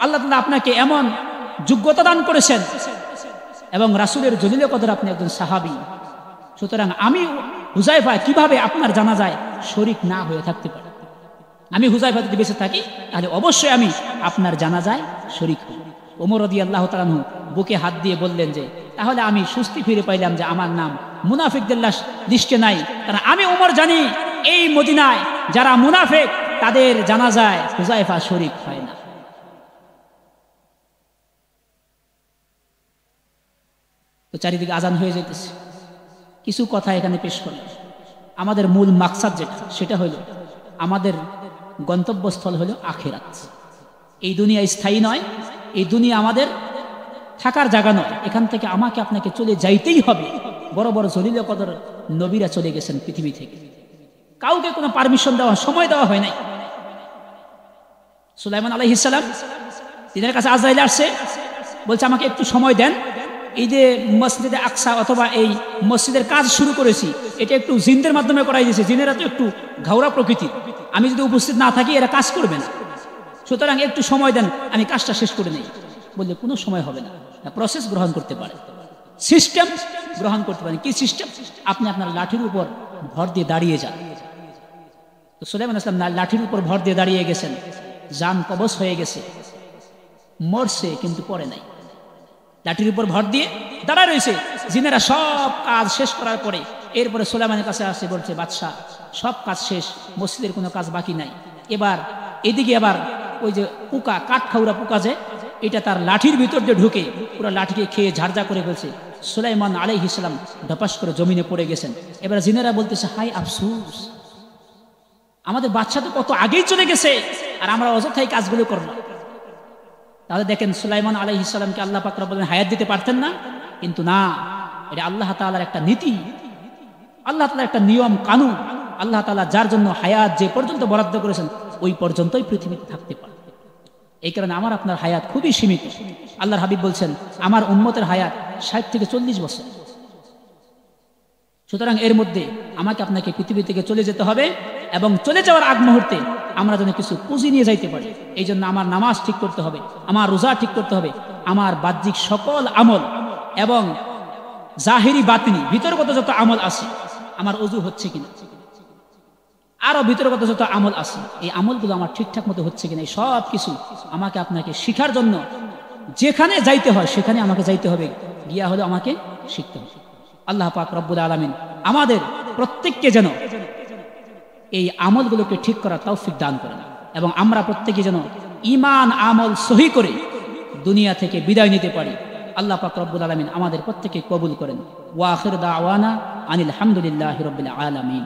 আল্লাহ তাআলা আপনাকে এমন যোগ্যতা দান করেছেন, এবং রাসূলের জলিল কদর আপনি একজন সাহাবী। সুতরাং আমি হুজাইফা কিভাবে আপনার জানাজায় শরীক না হয়ে থাকতে পারি? আমি হুজাইফা যদি বেঁচে থাকি তাহলে অবশ্যই আমি আপনার জানাজায় শরীক হই। ওমর রাদিয়াল্লাহু তাআলা আনহু বুকে হাত দিয়ে বললেন যে তাহলে আমি সুস্থি ফিরে পাইলাম যে আমার নাম মুনাফিকদের লিস্টে নাই। কারণ আমি ওমর জানি এই মদিনায় যারা মুনাফিক তাদের জানাজায় হুজাইফা শরীক হয় না। তো চারিদিকে আজান হয়ে যেতেছে, কিছু কথা এখানে পেশ করলাম। আমাদের মূল মাকসাদ যেটা, সেটা হলো আমাদের গন্তব্যস্থল হলো আখিরাত। এই দুনিয়া স্থায়ী নয়, এই দুনিয়া আমাদের থাকার জায়গা নয়। এখান থেকে আমাকে আপনাকে চলে যাইতেই হবে। বড় বড় জলিল কদর নবীরা চলে গেছেন পৃথিবী থেকে, কাউকে কোনো পারমিশন দেওয়া, সময় দেওয়া হয় নাই। সুলাইমান আলাইহিস সালাম, তিনার কাছে আজরাইল আসছে, বলছে আমাকে একটু সময় দেন, এই যে মসজিদে আকসা অথবা এই মসজিদের কাজ শুরু করেছি, এটা একটু জিনদের মাধ্যমে করাই দিয়েছে। জিনেরা তো একটু ঘাওড়া প্রকৃতির, আমি যদি উপস্থিত না থাকি এরা কাজ করবে না, সুতরাং একটু সময় দেন, আমি কাজটা শেষ করে নেই। বললে কোনো সময় হবে না, প্রসেস গ্রহণ করতে পারে। সিস্টেম গ্রহণ করতে পারেন। কি সিস্টেম? আপনি আপনার লাঠির উপর ভর দিয়ে দাঁড়িয়ে যান। তো সুলাইমান আলাইহিস সালাম লাঠির উপর ভর দিয়ে দাঁড়িয়ে গেছেন, জান কবজ হয়ে গেছে, মরছে কিন্তু পড়ে নাই। লাঠির উপর ভর দিয়ে দাঁড়ায় রয়েছে। জিনেরা সব কাজ শেষ করার পরে এরপরে সুলাইমানের কাছে আসে, বলছে বাদশাহ সব কাজ শেষ, মসজিদের কোনো কাজ বাকি নাই। এবার এদিকে আবার ওই যে পোকা, কাঠখাউরা পোকা যে, এটা তার লাঠির ভিতর দিয়ে ঢুকে পুরো লাঠিকে খেয়ে ঝাড়ঝা করে ফেলছে। সুলাইমান আলাইহিস সালাম ধপাস করে জমিনে পড়ে গেছেন। এবার জিনেরা বলতেছে হায় আফসোস, আমাদের বাচ্চা তো কত আগেই চলে গেছে, আর আমরা অযথাই কাজগুলো করলাম। তাহলে দেখেন সুলাইমান আলাইহিস সালামকে আল্লাহ পাক রব্বুল আলামিন হায়াত দিতে পারতেন না, কিন্তু না, এটা আল্লাহ তাআলার একটা নীতি, আল্লাহ তাআলার একটা নিয়ম কানুন। আল্লাহ তাআলা যার জন্য হায়াত যে পর্যন্ত বরাদ্দ করেছেন ওই পর্যন্তই পৃথিবীতে থাকতে পারে। এই কারণে আমার আপনার হায়াত খুবই সীমিত। আল্লাহর হাবিব বলছেন আমার উম্মতের হায়াত 60 থেকে 40 বছর। সুতরাং এর মধ্যে আমাকে আপনাকে পৃথিবী থেকে চলে যেতে হবে, এবং চলে যাওয়ার আগ মুহূর্তে আমরা যেন কিছু পুঁজি নিয়ে যাইতে পারি। এই জন্য আমার নামাজ ঠিক করতে হবে, আমার রোজা ঠিক করতে হবে, আমার বাহ্যিক সকল আমল এবং জাহিরি বাতিনি ভিতরগত যত আমল আছে, আমার ওযু হচ্ছে কিনা, আরো ভিতরগত যত আমল আছে এই আমলগুলো আমার ঠিকঠাক মতো হচ্ছে কিনা, এই সব কিছু আমাকে আপনাকে শিখার জন্য যেখানে যাইতে হয় সেখানে আমাকে যাইতে হবে, গিয়া হলে আমাকে শিখতে হবে। আল্লাহ পাক রব্বুল আলামিন আমাদের প্রত্যেককে যেন এই আমলগুলোকে ঠিক করার তৌফিক দান করেন, এবং আমরা প্রত্যেকে যেন ঈমান আমল সহি করে দুনিয়া থেকে বিদায় নিতে পারি। আল্লাহ পাক রব্বুল আলামিন আমাদের প্রত্যেককে কবুল করেন। ওয়া আখির দাওয়ানা আনিল হামদুলিল্লাহি রাব্বিল আলামিন।